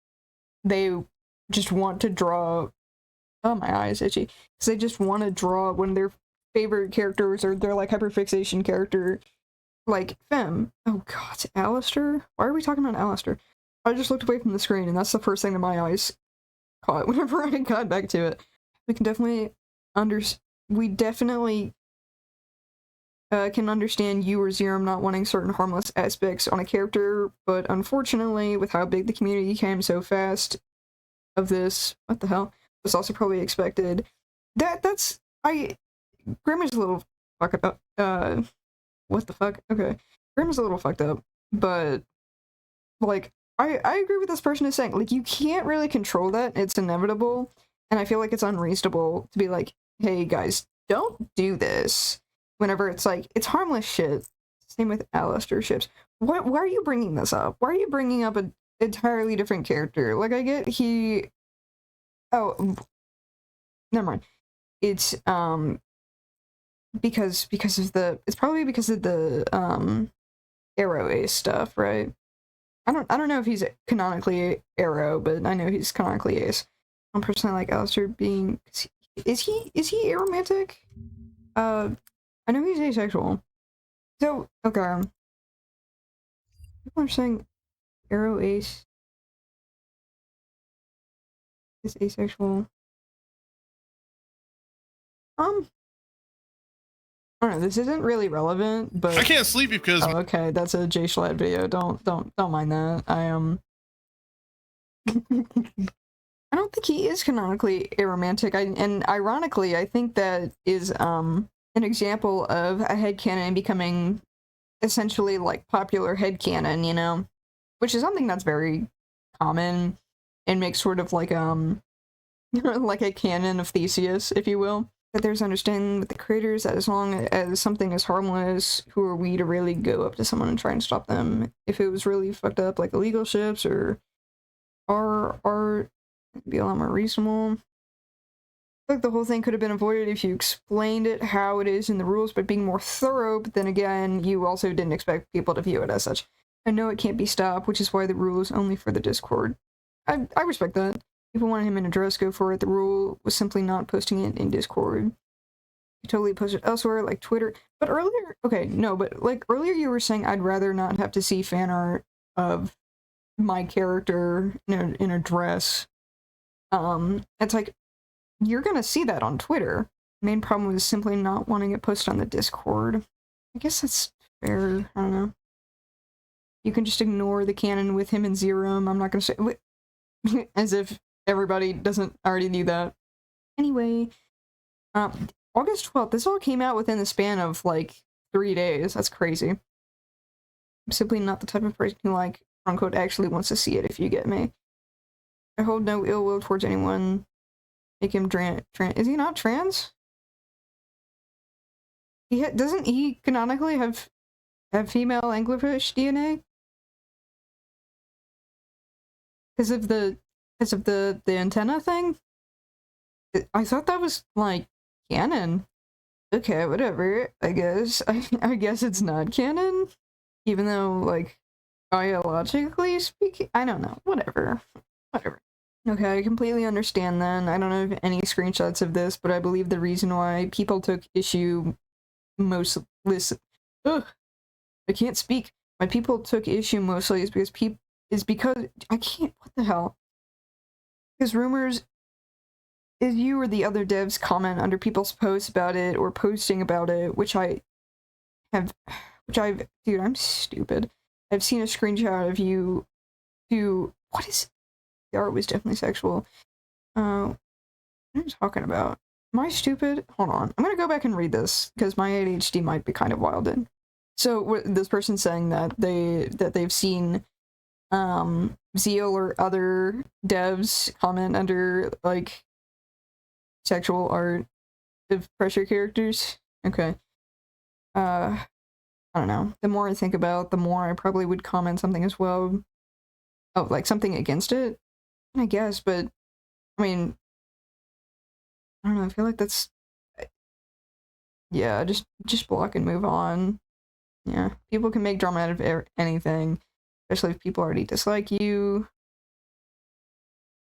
they just want to draw. Oh, my eye is itchy. Because they just want to draw one of their favorite characters or their like hyperfixation character, like femme. Oh god, Alistair? Why are we talking about Alistair? I just looked away from the screen and that's the first thing that my eyes caught whenever I got back to it. We can definitely can understand you or Zerum not wanting certain harmless aspects on a character, but unfortunately, with how big the community came so fast of this, what the hell, was also probably expected. Grammar's a little fucked up. What the fuck? Okay. Grammar's a little fucked up, but, like, I agree with this person is saying, like, you can't really control that, it's inevitable, and I feel like it's unreasonable to be like, hey guys, don't do this. Whenever it's like, it's harmless shit. Same with Alistair ships. Why are you bringing this up? Why are you bringing up an entirely different character? Like, I get he... Oh, never mind. It's, because of the... It's probably because of the, Arrow Ace stuff, right? I don't know if he's canonically Arrow, but I know he's canonically Ace. I'm personally like Alistair being... Is he aromantic? I know he's asexual. So, okay. People are saying Arrow Ace is asexual. I don't know, this isn't really relevant, but... I can't sleep because... Oh, okay, that's a J Schlatt video. Don't mind that. I I don't think he is canonically aromantic. And ironically, I think that is, an example of a headcanon becoming essentially like popular headcanon, you know? Which is something that's very common and makes sort of like like a canon of Theseus, if you will. But there's understanding with the creators that as long as something is harmless, who are we to really go up to someone and try and stop them? If it was really fucked up like illegal ships or art, it'd be a lot more reasonable. Like the whole thing could have been avoided if you explained it how it is in the rules, but being more thorough, but then again, you also didn't expect people to view it as such. I know it can't be stopped, which is why the rule is only for the Discord. I respect that. People wanted him in a dress, go for it. The rule was simply not posting it in Discord. You totally post it elsewhere, like Twitter. But earlier, okay, no, but like earlier you were saying I'd rather not have to see fan art of my character in a dress. It's like, you're gonna see that on Twitter. Main problem was simply not wanting it posted on the Discord. I guess that's fair. I don't know. You can just ignore the canon with him and Zerum. I'm not gonna say as if everybody doesn't already knew that. Anyway, August 12th. This all came out within the span of like 3 days. That's crazy. I'm simply not the type of person who, like, quote unquote, actually wants to see it, if you get me. I hold no ill will towards anyone. Make him trans. Is he not trans? Doesn't he canonically have female anglerfish DNA? Because of the antenna thing? I thought that was, like, canon. Okay, whatever. I guess. I guess it's not canon? Even though, like, biologically speaking? I don't know. Whatever. Whatever. Okay, I completely understand then. I don't have any screenshots of this, but I believe the reason why people took issue mostly— ugh, I can't speak. Why people took issue mostly is because I can't— what the hell? Because rumors is you or the other devs comment under people's posts about it or posting about it, which I've— dude, I'm stupid. I've seen a screenshot of you what is— the art was definitely sexual. What am I talking about? Am I stupid? Hold on. I'm gonna go back and read this, because my ADHD might be kind of wild in. So, this person's saying that they've seen, Zeal or other devs comment under, like, sexual art of pressure characters. Okay. I don't know. The more I think about it, the more I probably would comment something as well. Oh, like, something against it? I guess, but, I mean, I don't know, I feel like that's— yeah, just block and move on. Yeah, people can make drama out of anything, especially if people already dislike you.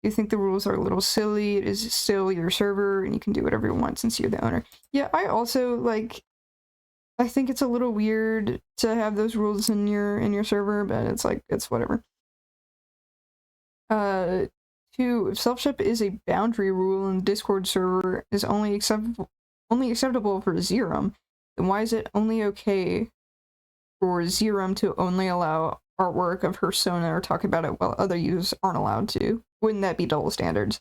You think the rules are a little silly. It is still your server, and you can do whatever you want since you're the owner. Yeah, I also, like, I think it's a little weird to have those rules in your server, but it's like, it's whatever. 2, if self-ship is a boundary rule in the Discord server is only acceptable for Zerum, then why is it only okay for Zerum to only allow artwork of her Sona or talk about it while other users aren't allowed to? Wouldn't that be double standards?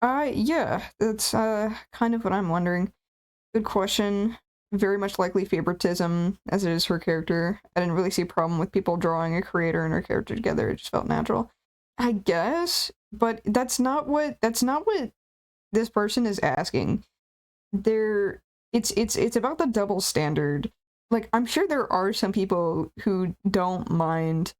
Yeah, that's kind of what I'm wondering. Good question. Very much likely favoritism, as it is her character. I didn't really see a problem with people drawing a creator and her character together. It just felt natural. I guess, but that's not what this person is asking. It's about the double standard. Like, I'm sure there are some people who don't mind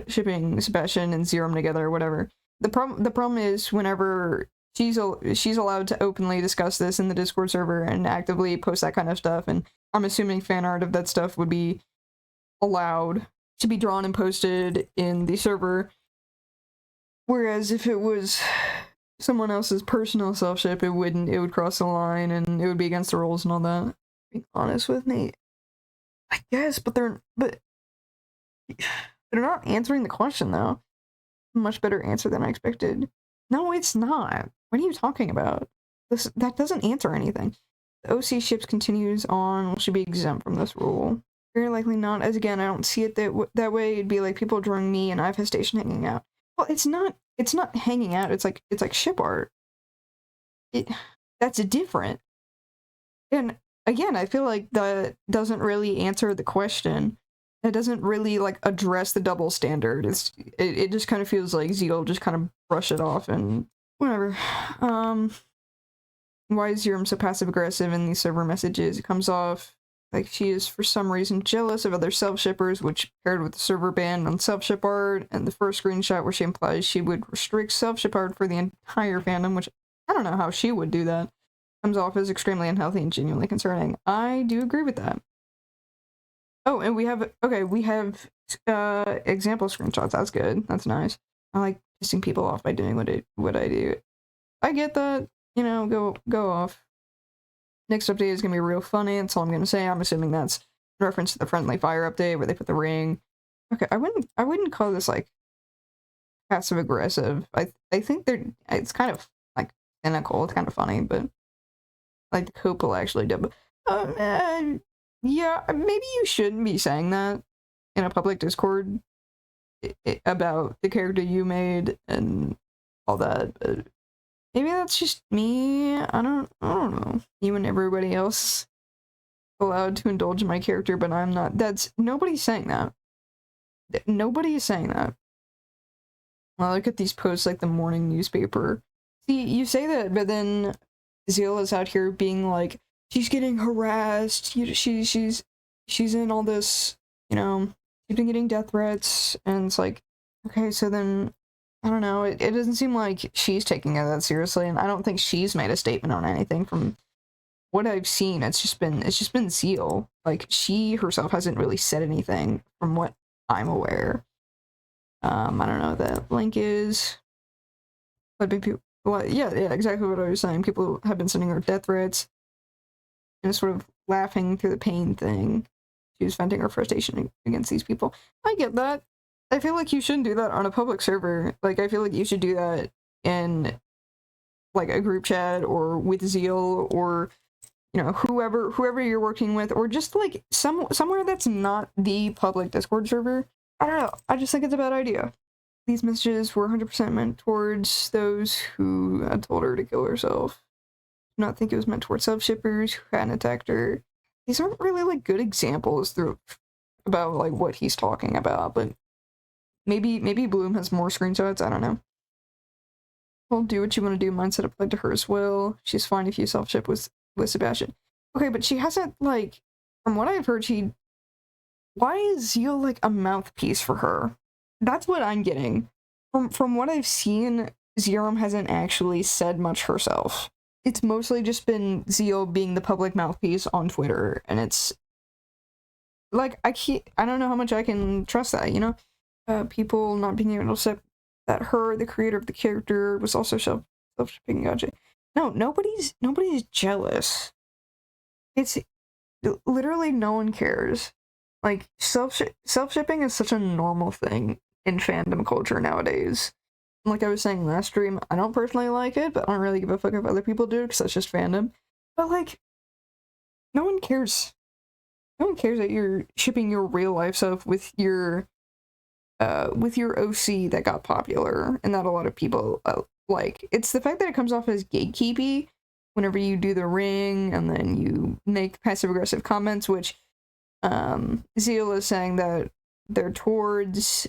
shipping Sebastian and Zerum together or whatever. The problem is whenever she's allowed to openly discuss this in the Discord server and actively post that kind of stuff, and I'm assuming fan art of that stuff would be allowed to be drawn and posted in the server. Whereas if it was someone else's personal self-ship, it wouldn't. It would cross the line and it would be against the rules and all that. Be honest with me, I guess, but they're not answering the question though. Much better answer than I expected. No, it's not. What are you talking about? That doesn't answer anything. The OC ships continues on should be exempt from this rule. Very likely not, as again, I don't see it that way. It'd be like people drawing me and Infestation hanging out. Well, it's not hanging out. It's like ship art. That's different. And again, I feel like that doesn't really answer the question. It doesn't really, like, address the double standard. It just kind of feels like Zeal just kind of brush it off and whatever. Why is Zerum so passive aggressive in these server messages? It comes off like she is for some reason jealous of other self-shippers, which paired with the server ban on self-ship art, and the first screenshot where she implies she would restrict self-ship art for the entire fandom, which I don't know how she would do that, comes off as extremely unhealthy and genuinely concerning. I do agree with that. Oh, and we have example screenshots. That's good. That's nice. I like pissing people off by doing what I do. I get that. You know, go off. Next update is gonna be real funny. That's all I'm gonna say. I'm assuming that's in reference to the Friendly Fire update where they put the ring. Okay, I wouldn't call this like passive aggressive. I think it's kind of like cynical. It's kind of funny, but like the Cope will actually do. Yeah, maybe you shouldn't be saying that in a public Discord about the character you made and all that. Maybe that's just me. I don't know. You and everybody else allowed to indulge in my character, but I'm not. Nobody's saying that. Nobody is saying that. Well, look at these posts like the morning newspaper. See, you say that, but then Zilla's out here being like, she's getting harassed. She's in all this, you know, she's been getting death threats, and it's like, okay, so then I don't know. It doesn't seem like she's taking it that seriously, and I don't think she's made a statement on anything from what I've seen. It's just been Zeal. Like, she herself hasn't really said anything from what I'm aware. I don't know what that link is. But people, well, yeah, exactly what I was saying. People have been sending her death threats and sort of laughing through the pain thing. She was venting her frustration against these people. I get that. I feel like you shouldn't do that on a public server. Like, I feel like you should do that in, like, a group chat or with Zeal or, you know, whoever you're working with, or just, like, somewhere that's not the public Discord server. I don't know. I just think it's a bad idea. These messages were 100% meant towards those who had told her to kill herself. Do not think it was meant towards self-shippers who hadn't attacked her. These aren't really, like, good examples about, like, what he's talking about, but maybe Bloom has more screenshots, I don't know. Well, do what you want to do, mindset applied to her as well. She's fine if you self-ship with Sebastian. Okay, but she hasn't, like, from what I've heard, why is Zeal, like, a mouthpiece for her? That's what I'm getting. From what I've seen, Zerum hasn't actually said much herself. It's mostly just been Zeal being the public mouthpiece on Twitter, and it's like, I don't know how much I can trust that, you know? People not being able to accept that her, the creator of the character, was also self-shipping. Gotcha. No, nobody's jealous. It's literally no one cares. Like, self-shipping is such a normal thing in fandom culture nowadays. Like I was saying last stream, I don't personally like it, but I don't really give a fuck if other people do, because that's just fandom. But, like, no one cares. No one cares that you're shipping your real life self with your OC that got popular, and that a lot of people like. It's the fact that it comes off as gatekeepy whenever you do the ring, and then you make passive-aggressive comments, which Zeal is saying that they're towards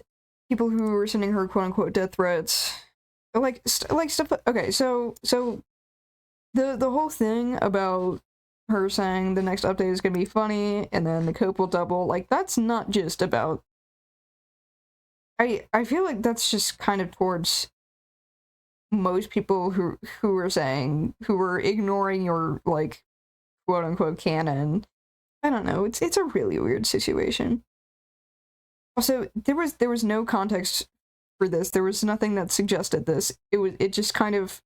people who are sending her quote-unquote death threats. Like stuff. Okay, so the whole thing about her saying the next update is gonna be funny and then the cope will double, like, that's not just about. I feel like that's just kind of towards most people who are ignoring your, like, quote unquote canon. I don't know. It's a really weird situation. Also, there was no context for this. There was nothing that suggested this. It just kind of,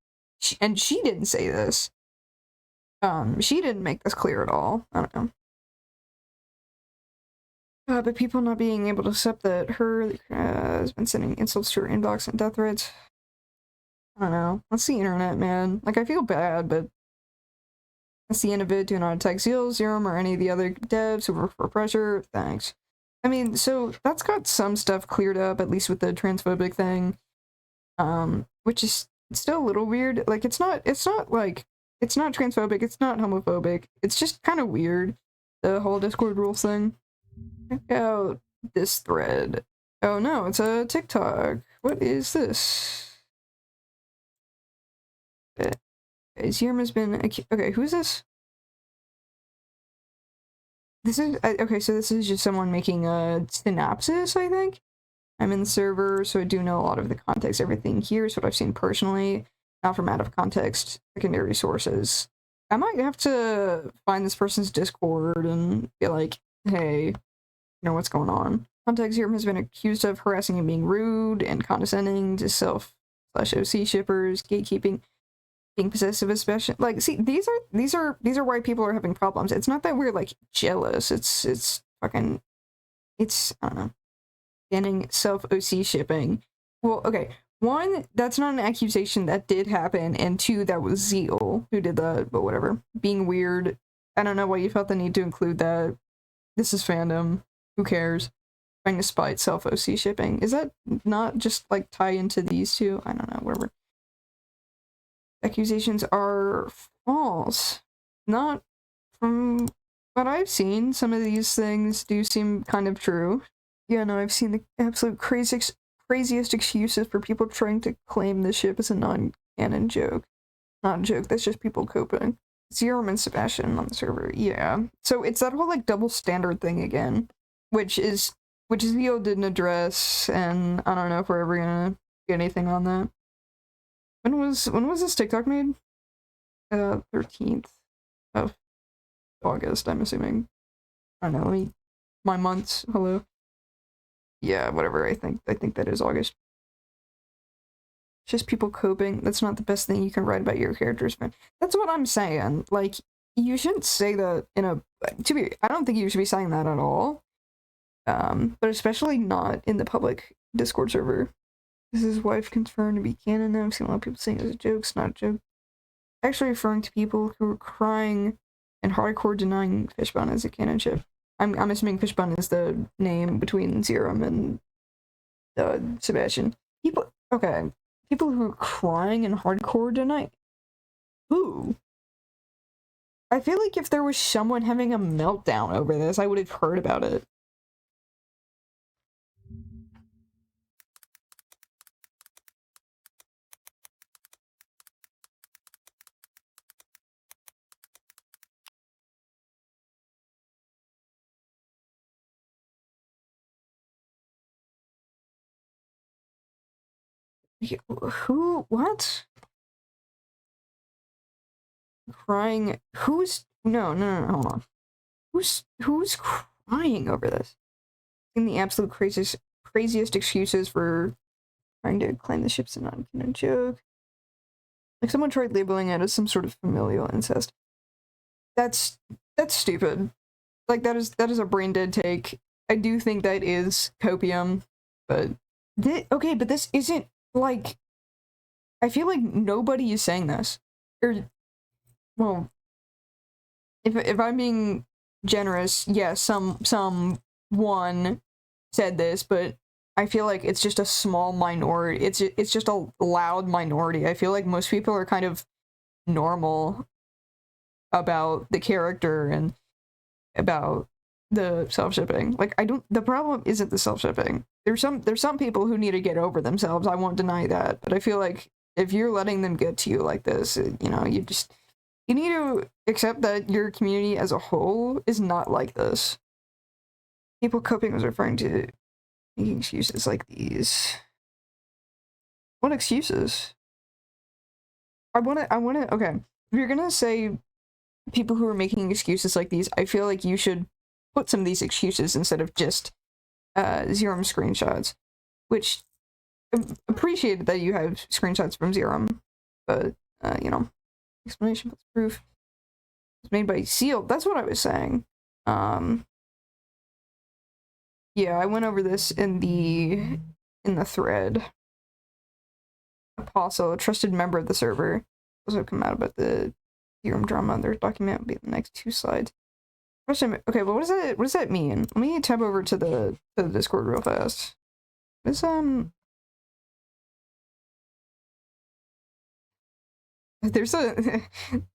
and she didn't say this. She didn't make this clear at all. I don't know. But people not being able to accept that her has been sending insults to her inbox and death threats. I don't know. That's the internet, man. Like, I feel bad, but that's the end of it. Do not attack Zerum or any of the other devs who work for pressure. Thanks. I mean, so that's got some stuff cleared up, at least with the transphobic thing. Which is still a little weird. Like, it's not transphobic, it's not homophobic. It's just kind of weird, the whole Discord rules thing. Check out this thread. Oh no, it's a TikTok. What is this? Okay, Zerum has been okay, who's this? This is okay, so this is just someone making a synopsis, I think. I'm in the server, so I do know a lot of the context. Everything here is what I've seen personally, not from out of context secondary sources. I might have to find this person's Discord and be like, hey, you know what's going on. Context Zerum has been accused of harassing and being rude and condescending to self/OC shippers, gatekeeping, being possessive, especially. Like, see, these are why people are having problems. It's not that we're, like, jealous. It's fucking, it's, I don't know, banning self-OC shipping. Well, okay, one, that's not an accusation, that did happen, and two, that was Zeal who did that, but whatever. Being weird. I don't know why you felt the need to include that. This is fandom. Who cares? Trying to spite self-OC shipping. Is that not just, like, tie into these two? I don't know, whatever. accusations are false. Not from what I've seen. Some of these things do seem kind of true. Yeah, no, I've seen the absolute craziest excuses for people trying to claim the ship as a non-canon joke. Not a joke, that's just people coping. Zerum and Sebastian on the server, yeah. So it's that whole like double standard thing again, which Zio didn't address, and I don't know if we're ever gonna get anything on that. When was this TikTok made? 13th of August, I'm assuming. I don't know, my months, hello. Yeah, whatever, I think that is August. Just people coping. That's not the best thing you can write about your characters, man. That's what I'm saying. Like, you shouldn't say that in a... I don't think you should be saying that at all. But especially not in the public Discord server. This is wife confirmed to be canon now. I've seen a lot of people saying it's a joke. It's not a joke. Actually referring to people who were crying and hardcore denying Fishbone as a canon ship. I'm assuming Fishbone is the name between Zerum and Sebastian. Okay. People who are crying and hardcore deny. Who? I feel like if there was someone having a meltdown over this, I would have heard about it. Who? What? Crying? Who's? No, hold on. Who's crying over this? In the absolute craziest excuses for trying to claim the ship's a non-canon joke. Like someone tried labeling it as some sort of familial incest. That's stupid. Like that is a brain dead take. I do think that is copium, but okay, but this isn't like. I feel like nobody is saying this. Or, well, if I'm being generous, yeah, someone said this, but I feel like it's just a small minority. It's just a loud minority. I feel like most people are kind of normal about the character and about the self-shipping. Like the problem isn't the self-shipping. There's some people who need to get over themselves. I won't deny that, but I feel like if you're letting them get to you like this, you know, you need to accept that your community as a whole is not like this. People coping was referring to making excuses like these. What excuses? I wanna, okay. If you're gonna say people who are making excuses like these, I feel like you should put some of these excuses instead of just Zerum screenshots, which appreciated that you have screenshots from Zerum, but you know, explanation plus proof. It's made by Seal. That's what I was saying. Yeah, I went over this in the thread. Apostle, a trusted member of the server, also come out about the Zerum drama. Their document will be the next 2 slides. Okay, but what does that mean? Let me tab over to the Discord real fast. This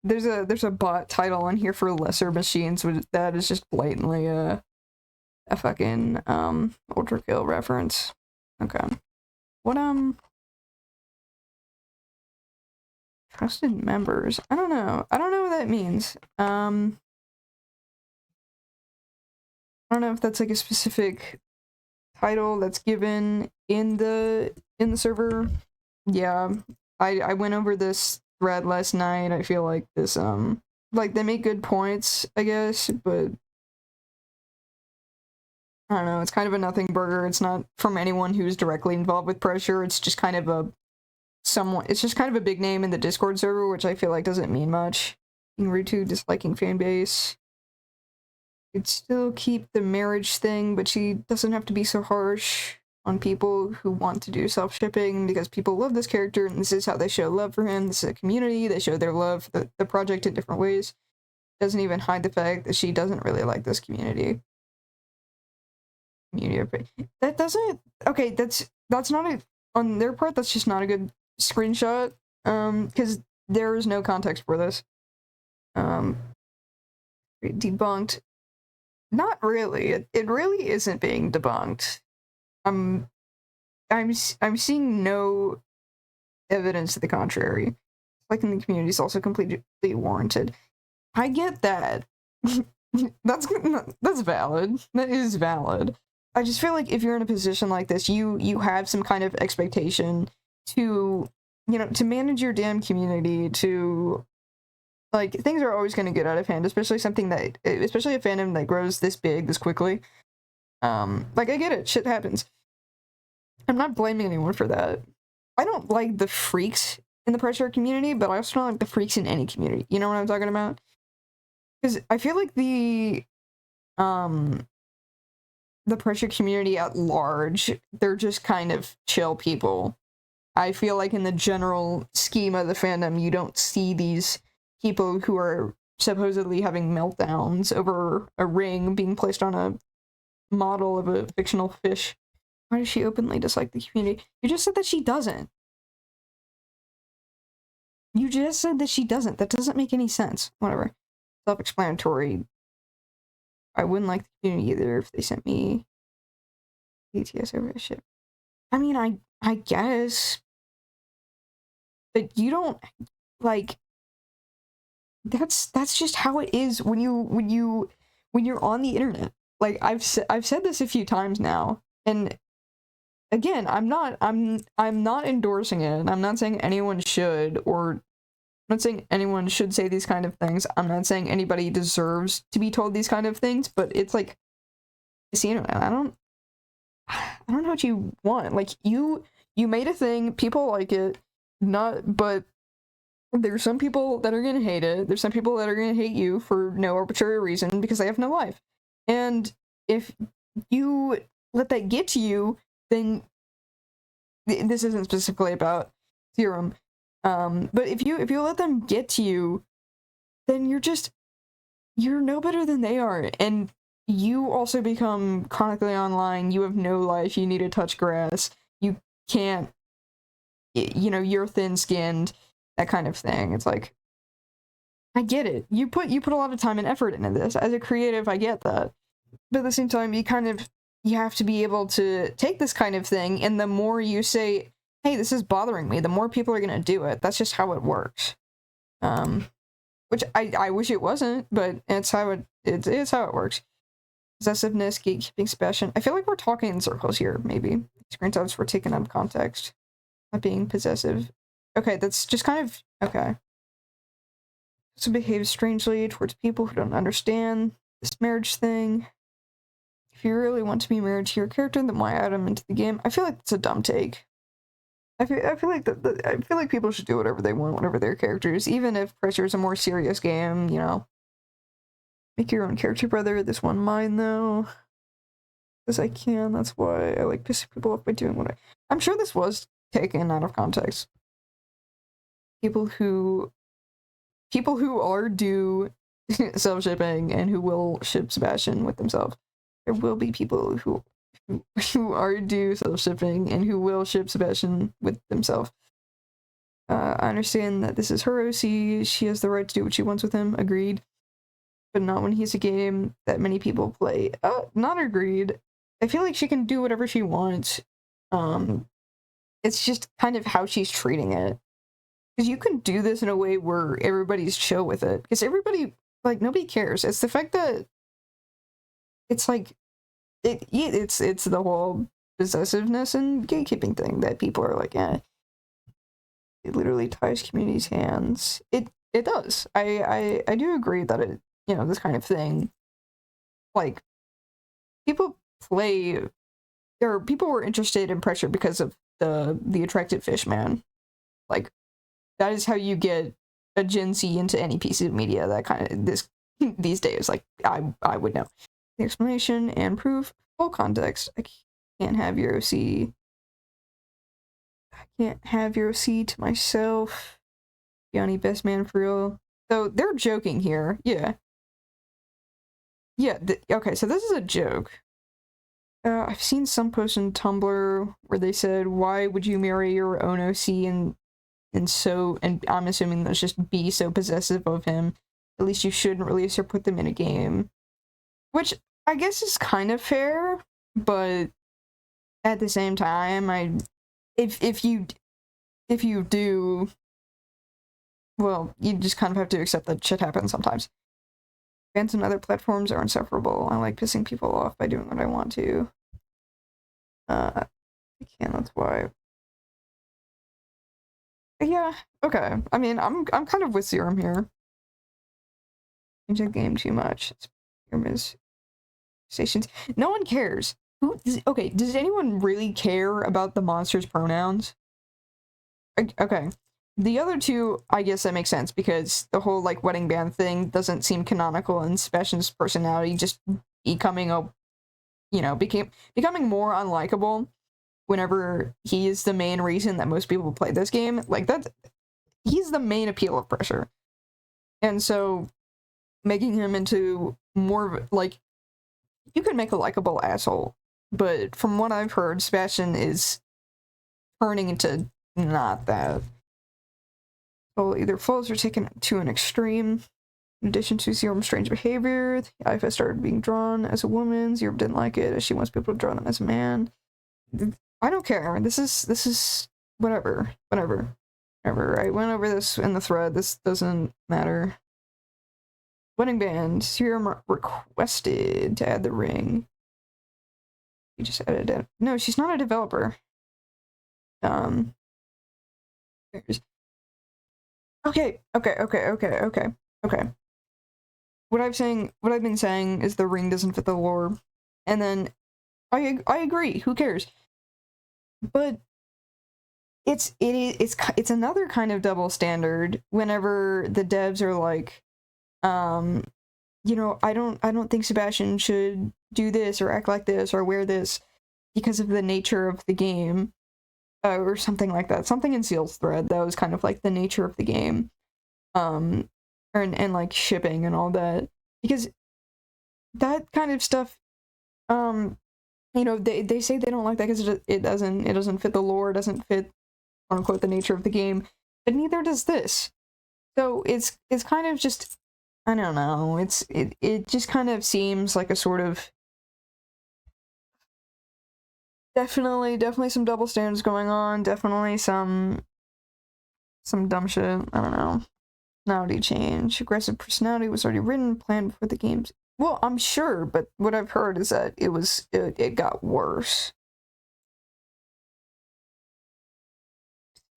there's a bot title on here for lesser machines, which that is just blatantly a fucking ultra kill reference. Okay. What trusted members? I don't know what that means. I don't know if that's like a specific title that's given in the server. Yeah, I went over this thread last night. I feel like this like they make good points, I guess, but I don't know, it's kind of a nothing burger. It's not from anyone who's directly involved with pressure. It's just kind of it's just kind of a big name in the Discord server, which I feel like doesn't mean much. Being rude to disliking fan base. Could still keep the marriage thing, but she doesn't have to be so harsh on people who want to do self-shipping, because people love this character and this is how they show love for him. This is a community. They show their love for the project in different ways. Doesn't even hide the fact that she doesn't really like this community. That doesn't, okay, that's not a, on their part, that's just not a good screenshot, because there is no context for this. Debunked. Not really. It really isn't being debunked. I'm seeing no evidence to the contrary. Like in the community is also completely warranted. I get that. that's valid. That is valid. I just feel like if you're in a position like this, you have some kind of expectation to, you know, to manage your damn community, to, like, things are always going to get out of hand, especially a fandom that grows this big this quickly. Like, I get it, shit happens. I'm not blaming anyone for that. I don't like the freaks in the pressure community, but I also don't like the freaks in any community. You know what I'm talking about? Because I feel like the pressure community at large, they're just kind of chill people. I feel like in the general scheme of the fandom, you don't see these people who are supposedly having meltdowns over a ring being placed on a model of a fictional fish. Why does she openly dislike the community? You just said that she doesn't. You just said that she doesn't. That doesn't make any sense. Whatever. Self-explanatory. I wouldn't like the community either if they sent me BTS over a ship. I mean, I guess. But you don't, like, that's just how it is when you're on the internet. Like, I've said this a few times now, and again, I'm not endorsing it. I'm not saying anyone should, or I'm not saying anyone should say these kind of things. I'm not saying anybody deserves to be told these kind of things, but it's like, it's the internet. I don't know what you want. Like, you made a thing, people like it, but there's some people that are gonna hate it. There's some people that are gonna hate you for no arbitrary reason because they have no life. And if you let that get to you, then this isn't specifically about Zerum. But if you let them get to you, then you're no better than they are. And you also become chronically online. You have no life. You need to touch grass. You can't, you know, you're thin-skinned, that kind of thing. It's like, I get it. You put a lot of time and effort into this. As a creative, I get that. But at the same time, you have to be able to take this kind of thing, and the more you say, hey, this is bothering me, the more people are gonna do it. That's just how it works. Which I wish it wasn't, but it's how it works. Possessiveness, gatekeeping, Sebastian. I feel like we're talking in circles here, maybe. Screenshots were taken out of context. Not being possessive. Okay, that's just kind of, okay. So behave strangely towards people who don't understand this marriage thing. If you really want to be married to your character, then why add them into the game? I feel like it's a dumb take. I feel like people should do whatever they want, whatever their characters, even if Pressure is a more serious game, you know. Make your own character, brother. This one mine, though. Because I can, that's why I like pissing people off by doing what I'm sure this was taken out of context. People who are due self-shipping and who will ship Sebastian with themselves. There will be people who are due self-shipping and who will ship Sebastian with themselves. I understand that this is her OC. She has the right to do what she wants with him. Agreed. But not when he's a game that many people play. Not agreed. I feel like she can do whatever she wants. It's just kind of how she's treating it. Because you can do this in a way where everybody's chill with it. Because everybody, like, nobody cares. It's the fact that it's like, it's the whole possessiveness and gatekeeping thing that people are like, eh. It literally ties community's hands. It does. I do agree that it, you know, this kind of thing, like, people play, or people were interested in Pressure because of the attractive fish man. Like, that is how you get a Gen Z into any piece of media, that kind of, these days, like, I would know. The explanation and proof, full context. I can't have your OC. I can't have your OC to myself. Yanni, best man for real. So, they're joking here, yeah. Yeah, okay, so this is a joke. I've seen some posts on Tumblr where they said, why would you marry your own OC and and I'm assuming those just be so possessive of him, at least you shouldn't release or put them in a game. Which I guess is kind of fair, but at the same time, if you do, well, you just kind of have to accept that shit happens sometimes. Fans on other platforms are insufferable. I like pissing people off by doing what I want to. I can't, that's why. Yeah, okay. I mean, I'm kind of with Zerum here. Change the game too much. Zerum is stations. No one cares. Okay, does anyone really care about the monster's pronouns? Okay. The other two, I guess that makes sense, because the whole, like, wedding band thing doesn't seem canonical, and Sebastian's personality just becoming becoming more unlikable whenever he is the main reason that most people play this game. Like, he's the main appeal of Pressure. And so, making him into more of, like, you can make a likable asshole, but from what I've heard, Sebastian is turning into not that. So either falls or taken to an extreme. In addition to Zerum's strange behavior, the IFS started being drawn as a woman. Zerum didn't like it, as she wants people to draw them as a man. I don't care. This is whatever. I went over this in the thread. This doesn't matter. Wedding band. Zerum requested to add the ring. You just added it. No, she's not a developer. Okay. What I've been saying is the ring doesn't fit the lore, and then I agree. Who cares? But it's another kind of double standard whenever the devs are like, I don't think Sebastian should do this or act like this or wear this because of the nature of the game, or something like that. Something in Seal's thread that was kind of like the nature of the game, and like shipping and all that, because that kind of stuff, they say they don't like that because it doesn't fit the lore, it doesn't fit, quote unquote, the nature of the game, but neither does this. So it's kind of just, I don't know, it just kind of seems like a sort of definitely some double standards going on, definitely some dumb shit. I don't know. Personality change. Aggressive personality was already written, planned before the games. Well, I'm sure, but what I've heard is that it got worse.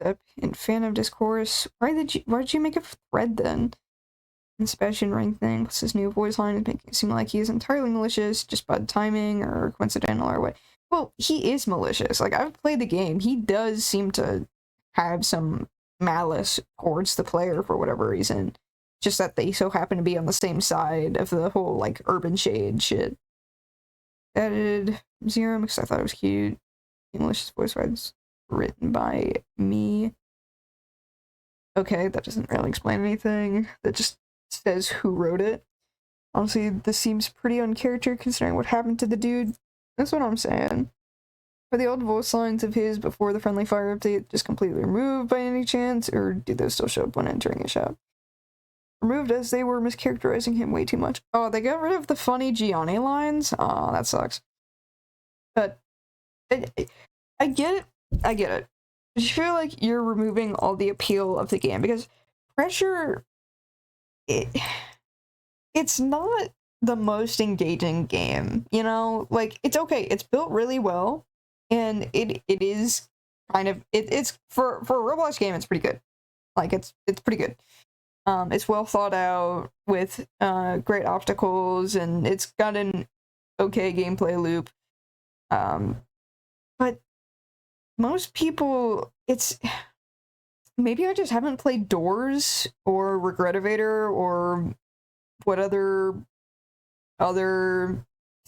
Step in fan of discourse. Why did you make a thread then? And Sebastian ring thing plus his new voice line is making it seem like he is entirely malicious, just bad timing or coincidental or what. Well, he is malicious. Like, I've played the game. He does seem to have some malice towards the player for whatever reason. Just that they so happen to be on the same side of the whole, like, urban shade shit. Added Zerum because I thought it was cute. Malicious voice lines written by me. Okay, that doesn't really explain anything. That just says who wrote it. Honestly, this seems pretty uncharacter considering what happened to the dude. That's what I'm saying. Are the old voice lines of his before the Friendly Fire update just completely removed by any chance, or do those still show up when entering a shop? Removed as they were mischaracterizing him way too much. Oh, they got rid of the funny Gianni lines? Oh, that sucks. But I get it. I get it. I just feel like you're removing all the appeal of the game, because Pressure, it's not the most engaging game, you know? Like, it's okay. It's built really well, and it is kind of, it's for a Roblox game, it's pretty good. Like, it's pretty good. It's well thought out with great obstacles, and it's got an okay gameplay loop. But most people, maybe I just haven't played Doors or Regretivator or what other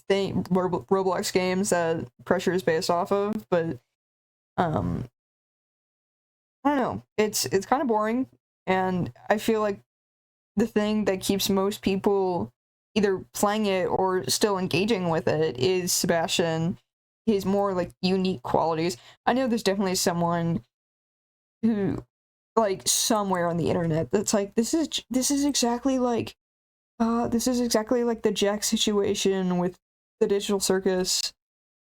thing Roblox games that Pressure is based off of, but I don't know. It's kind of boring, and I feel like the thing that keeps most people either playing it or still engaging with it is Sebastian. His more like unique qualities. I know there's definitely someone who like somewhere on the internet that's like this is exactly like the Jack situation with the Digital Circus,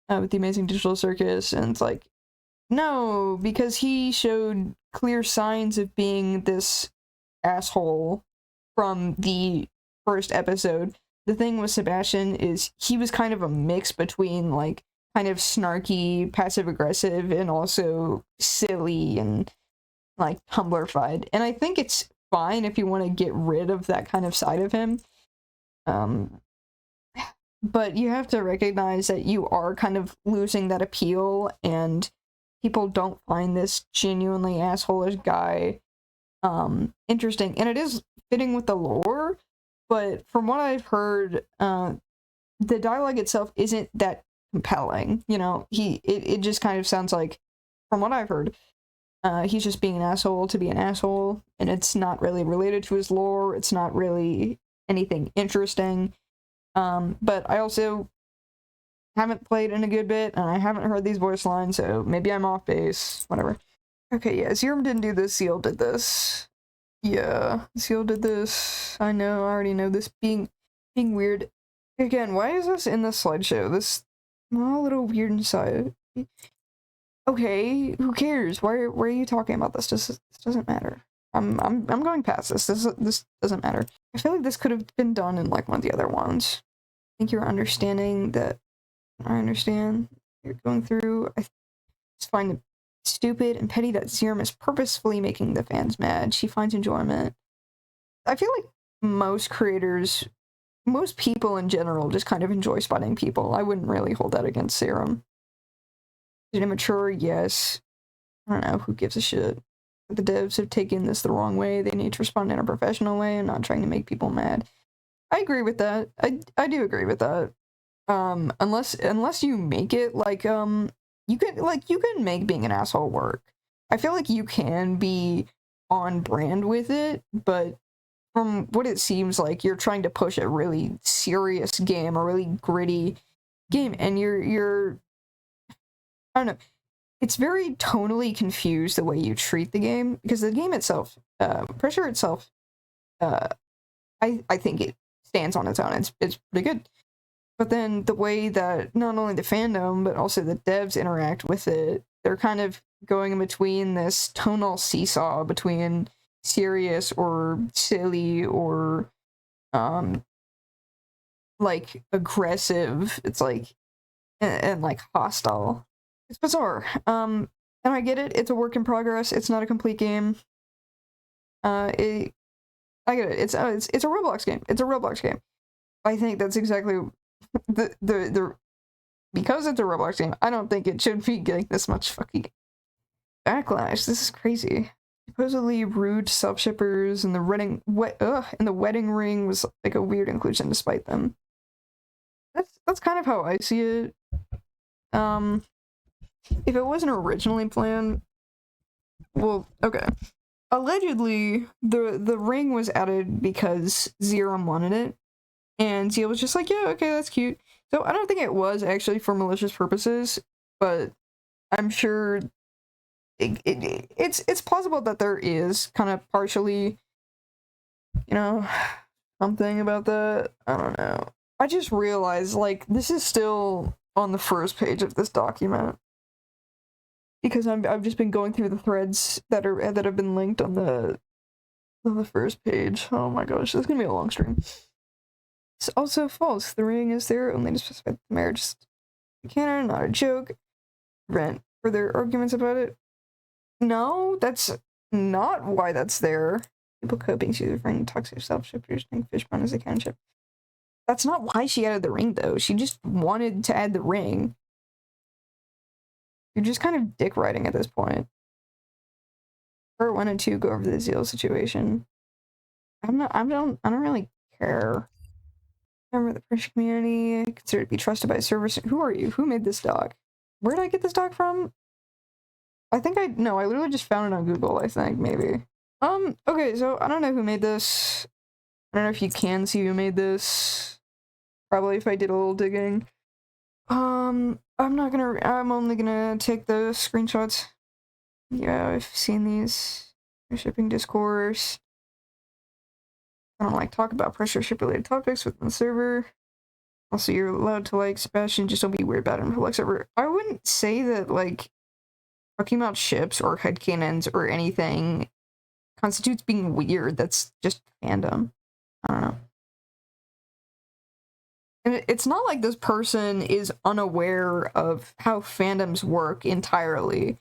with the Amazing Digital Circus, and it's like, no, because he showed clear signs of being this asshole from the first episode. The thing with Sebastian is he was kind of a mix between like kind of snarky, passive aggressive, and also silly and like Tumblr-fied. And I think it's fine if you want to get rid of that kind of side of him. But you have to recognize that you are kind of losing that appeal, and people don't find this genuinely asshole-ish guy interesting. And it is fitting with the lore, but from what I've heard, the dialogue itself isn't that compelling. You know, it just kind of sounds like, from what I've heard, he's just being an asshole to be an asshole, and it's not really related to his lore. It's not really anything interesting. But I also haven't played in a good bit, and I haven't heard these voice lines, so maybe I'm off base. Whatever. Okay, yeah, Zerum didn't do this. Seal did this. Yeah, Seal did this. I know. I already know this. Being weird. Again, why is this in the slideshow? This a little weird inside. Okay, who cares? Why are you talking about this? This doesn't matter. I'm going past this. This doesn't matter. I feel like this could have been done in like one of the other ones. I think you're understanding that. I understand you're going through. I just find it stupid and petty that Zerum is purposefully making the fans mad. She finds enjoyment. I feel like most creators, most people in general, just kind of enjoy spotting people. I wouldn't really hold that against Zerum. Is it immature? Yes. I don't know. Who gives a shit? The devs have taken this the wrong way. They need to respond in a professional way and not trying to make people mad. I agree with that. I do agree with that. Unless you make it like you can make being an asshole work. I feel like you can be on brand with it, but from what it seems like, you're trying to push a really serious game, a really gritty game, and you're I don't know. It's very tonally confused the way you treat the game, because the game itself, Pressure itself, I think it stands on its own. It's pretty good. But then the way that not only the fandom, but also the devs interact with it, they're kind of going in between this tonal seesaw between serious or silly or, like, aggressive. It's like, and like, hostile. It's bizarre. And I get it. It's a work in progress. It's not a complete game. I get it. It's a Roblox game. It's a Roblox game. I think that's exactly the because it's a Roblox game. I don't think it should be getting this much fucking backlash. This is crazy. Supposedly rude self-shippers, and the wedding ring was like a weird inclusion despite them. That's kind of how I see it. If it wasn't originally planned, well, okay. Allegedly, the ring was added because Zerum wanted it, and Zia was just like, yeah, okay, that's cute. So I don't think it was actually for malicious purposes, but I'm sure it's plausible that there is kind of partially, you know, something about that. I don't know. I just realized, like, this is still on the first page of this document, because I've just been going through the threads that have been linked on the first page. Oh my gosh, this is gonna be a long stream. It's also false. The ring is there only to specify the marriage is canon, not a joke. Rent for their arguments about it. No, that's not why that's there. People coping to the ring, toxic self-shippers, think Fishbone is a canon ship. That's not why she added the ring, though. She just wanted to add the ring. You're just kind of dick riding at this point. Part 1 and 2 go over the Zeal situation. I don't really care. Member of the French community, considered to be trusted by servers. Who are you? Who made this doc? Where did I get this doc from? I literally just found it on Google, I think, maybe. Okay, so I don't know who made this. I don't know if you can see who made this. Probably if I did a little digging. I'm only gonna take the screenshots. Yeah, I've seen these. shipping discourse. I don't like talk about pressure ship related topics within the server. Also, you're allowed to like Sebastian, just don't be weird about it in public server. I wouldn't say that like talking about ships or headcanons or anything constitutes being weird. That's just fandom. I don't know. And it's not like this person is unaware of how fandoms work entirely.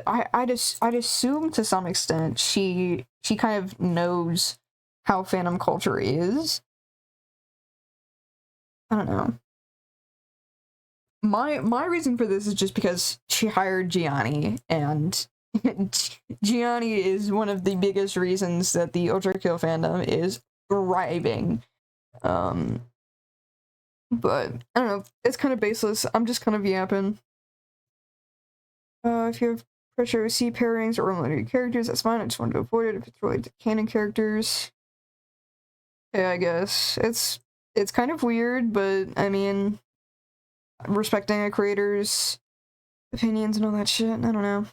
I'd assume to some extent she kind of knows how fandom culture is. I don't know. My reason for this is just because she hired Gianni, and Gianni is one of the biggest reasons that the Ultra Kill fandom is thriving. But I don't know, it's kind of baseless. I'm just kind of yapping. If you have pressure C pairings or unrelated characters, that's fine. I just wanted to avoid it if it's related to canon characters. Yeah, I guess. It's kind of weird, but I mean, respecting a creator's opinions and all that shit, I don't know.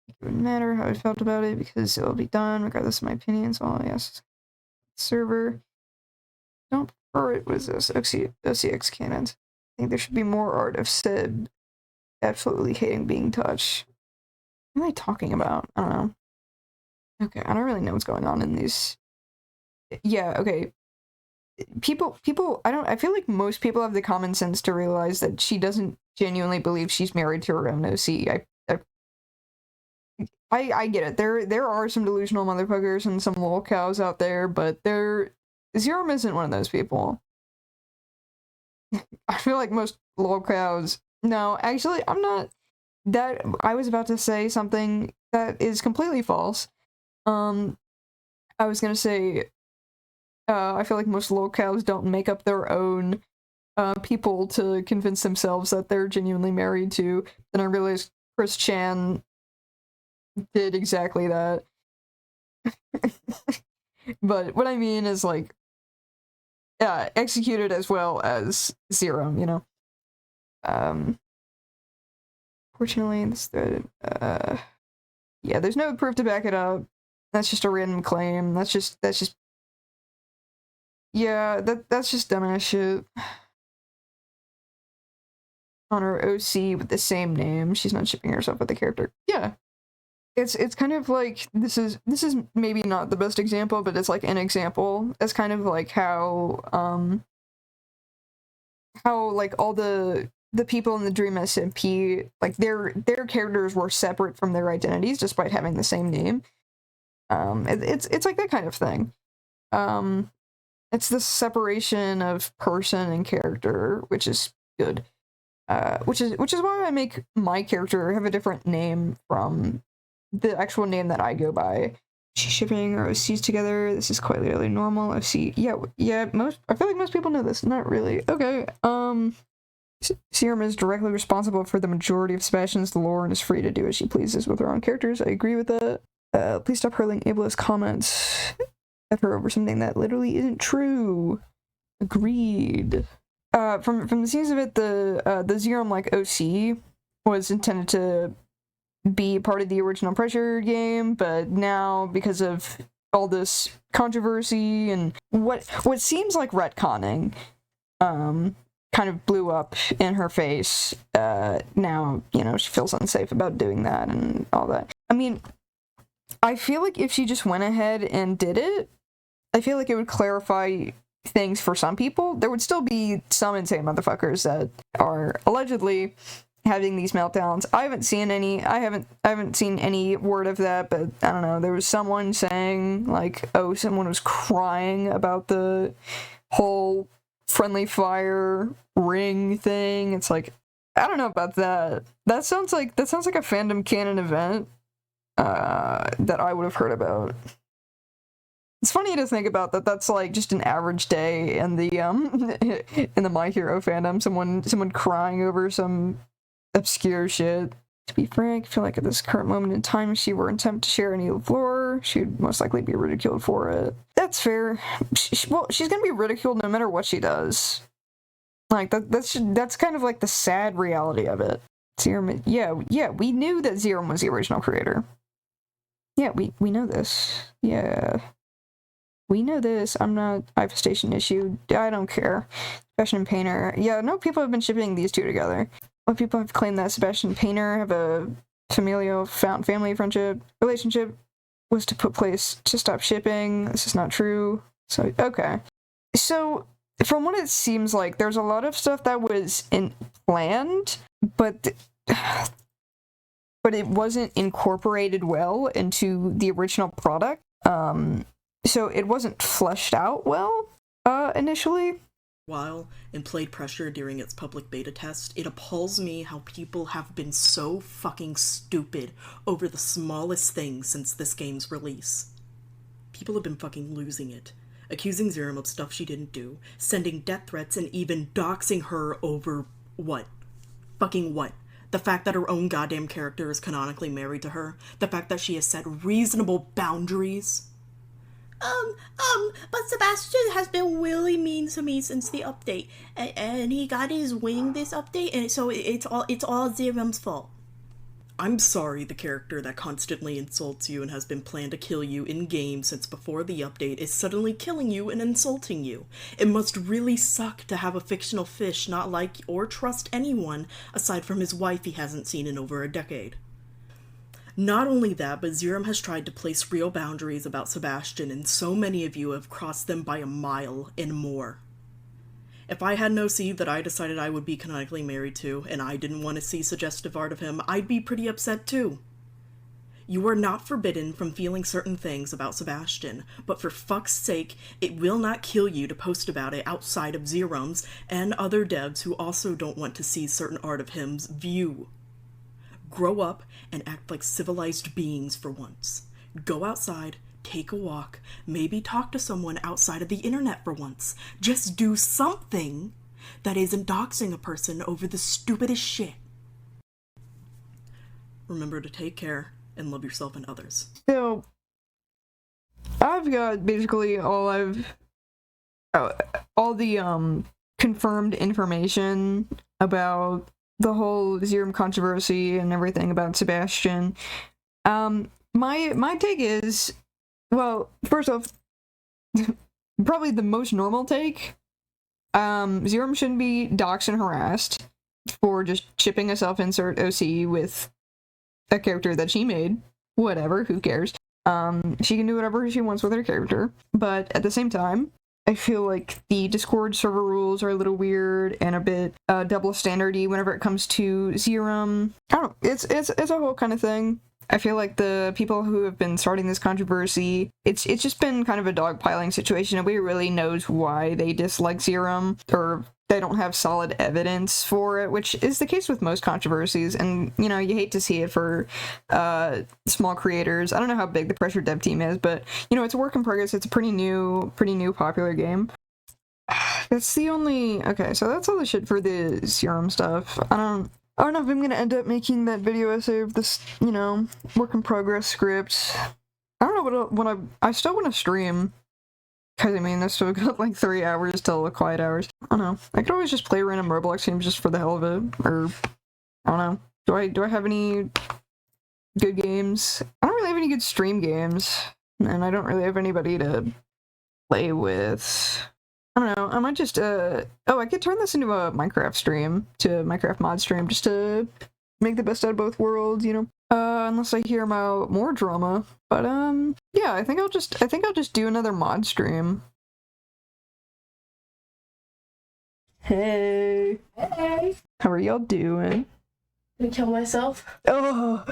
It wouldn't matter how I felt about it because it'll be done regardless of my opinions. Oh, yes. Server. Don't prefer it was this OCX canons. I think there should be more art of Seb absolutely hating being touched. What am I talking about? I don't know. Okay, I don't really know what's going on in these. Yeah, okay. People, I feel like most people have the common sense to realize that she doesn't genuinely believe she's married to her own OC. I get it. There are some delusional motherfuckers and some lol cows out there, but Zerum isn't one of those people. I feel like most lol cows. No, actually, I'm not. I was about to say something that is completely false. I was gonna say, I feel like most lol cows don't make up their own people to convince themselves that they're genuinely married to. Then I realized Chris Chan did exactly that. But what I mean is like, executed as well as Zerum, you know. Fortunately, this thread, yeah, there's no proof to back it up. That's just a random claim. That's just, yeah, that's just dumbass shit. On her OC with the same name, she's not shipping herself with the character. Yeah. It's kind of like, this is maybe not the best example, but it's like an example. It's kind of like how like all the people in the Dream SMP, like their characters were separate from their identities despite having the same name. It's like that kind of thing. It's the separation of person and character, which is good. Which is why I make my character have a different name from the actual name that I go by. She's shipping our OCs together. This is quite literally normal. OC, yeah. I feel like most people know this. Not really. Okay. Serum is directly responsible for the majority of Sebastian's lore and is free to do as she pleases with her own characters. I agree with that. Please stop hurling ableist comments at her over something that literally isn't true. Agreed. From the scenes of it, the Zerum like OC was intended to be part of the original Pressure game, but now because of all this controversy and what seems like retconning, kind of blew up in her face. Now, you know, she feels unsafe about doing that and all that. I mean, I feel like if she just went ahead and did it, I feel like it would clarify things for some people. There would still be some insane motherfuckers that are allegedly having these meltdowns. I haven't seen any word of that, but I don't know. There was someone saying like, oh, someone was crying about the whole friendly fire ring thing. It's like, I don't know about that. That sounds like a fandom canon event that I would have heard about. It's funny to think about that. That's like just an average day in the in the My Hero fandom. Someone crying over some obscure shit. To be frank, I feel like at this current moment in time, if she were in attempt to share any lore, she would most likely be ridiculed for it. That's fair. Well, she's gonna be ridiculed no matter what she does. Like that's kind of like the sad reality of it. Zerum, yeah, we knew that Zerum was the original creator. Yeah, we know this. Yeah. We know this. I have a station issue. I don't care. Sebastian and Painter. Yeah, no, people have been shipping these two together. Well, people have claimed that Sebastian and Painter have a familial family friendship relationship was to put place to stop shipping. This is not true. So, okay. So, from what it seems like, there's a lot of stuff that was planned, but it wasn't incorporated well into the original product. So it wasn't fleshed out well, initially. While and played pressure during its public beta test, it appalls me how people have been so fucking stupid over the smallest things since this game's release. People have been fucking losing it, accusing Zerum of stuff she didn't do, sending death threats, and even doxing her over what? Fucking what? The fact that her own goddamn character is canonically married to her? The fact that she has set reasonable boundaries? But Sebastian has been really mean to me since the update, and he got his wing this update, and so it's all Zerum's fault. I'm sorry the character that constantly insults you and has been planned to kill you in-game since before the update is suddenly killing you and insulting you. It must really suck to have a fictional fish not like or trust anyone aside from his wife he hasn't seen in over a decade. Not only that, but Zerum has tried to place real boundaries about Sebastian, and so many of you have crossed them by a mile and more. If I had no seed that I decided I would be canonically married to, and I didn't want to see suggestive art of him, I'd be pretty upset too. You are not forbidden from feeling certain things about Sebastian, but for fuck's sake, it will not kill you to post about it outside of Zerum's and other devs who also don't want to see certain art of him's view. Grow up and act like civilized beings for once. Go outside, take a walk, maybe talk to someone outside of the internet for once. Just do something that isn't doxing a person over the stupidest shit. Remember to take care and love yourself and others. So, I've got basically all the confirmed information about the whole Zerum controversy and everything about Sebastian. My take is, well, first off, probably the most normal take, Zerum shouldn't be doxed and harassed for just shipping a self-insert OC with a character that she made. Whatever, who cares? She can do whatever she wants with her character, but at the same time, I feel like the Discord server rules are a little weird and a bit double standardy whenever it comes to Zerum. I don't know, it's a whole kind of thing. I feel like the people who have been starting this controversy, it's just been kind of a dogpiling situation. Nobody really knows why they dislike Zerum, or they don't have solid evidence for it, which is the case with most controversies, and, you know, you hate to see it for small creators. I don't know how big the Pressure dev team is, but, you know, it's a work in progress. It's a pretty new popular game. That's the only... Okay, so that's all the shit for the Zerum stuff. I don't know if I'm gonna end up making that video essay of this, you know, work in progress script. I don't know what I still want to stream. Because, I mean, I still got like 3 hours till the quiet hours. I don't know. I could always just play random Roblox games just for the hell of it. Or, I don't know. Do I have any good games? I don't really have any good stream games. And I don't really have anybody to play with. I don't know. I might just, oh, I could turn this into a Minecraft stream. To a Minecraft mod stream. Just to make the best out of both worlds, you know? Unless I hear about more drama. But, yeah, I think I'll just do another mod stream. Hey. Hey, How are y'all doing? gonna kill myself. Oh.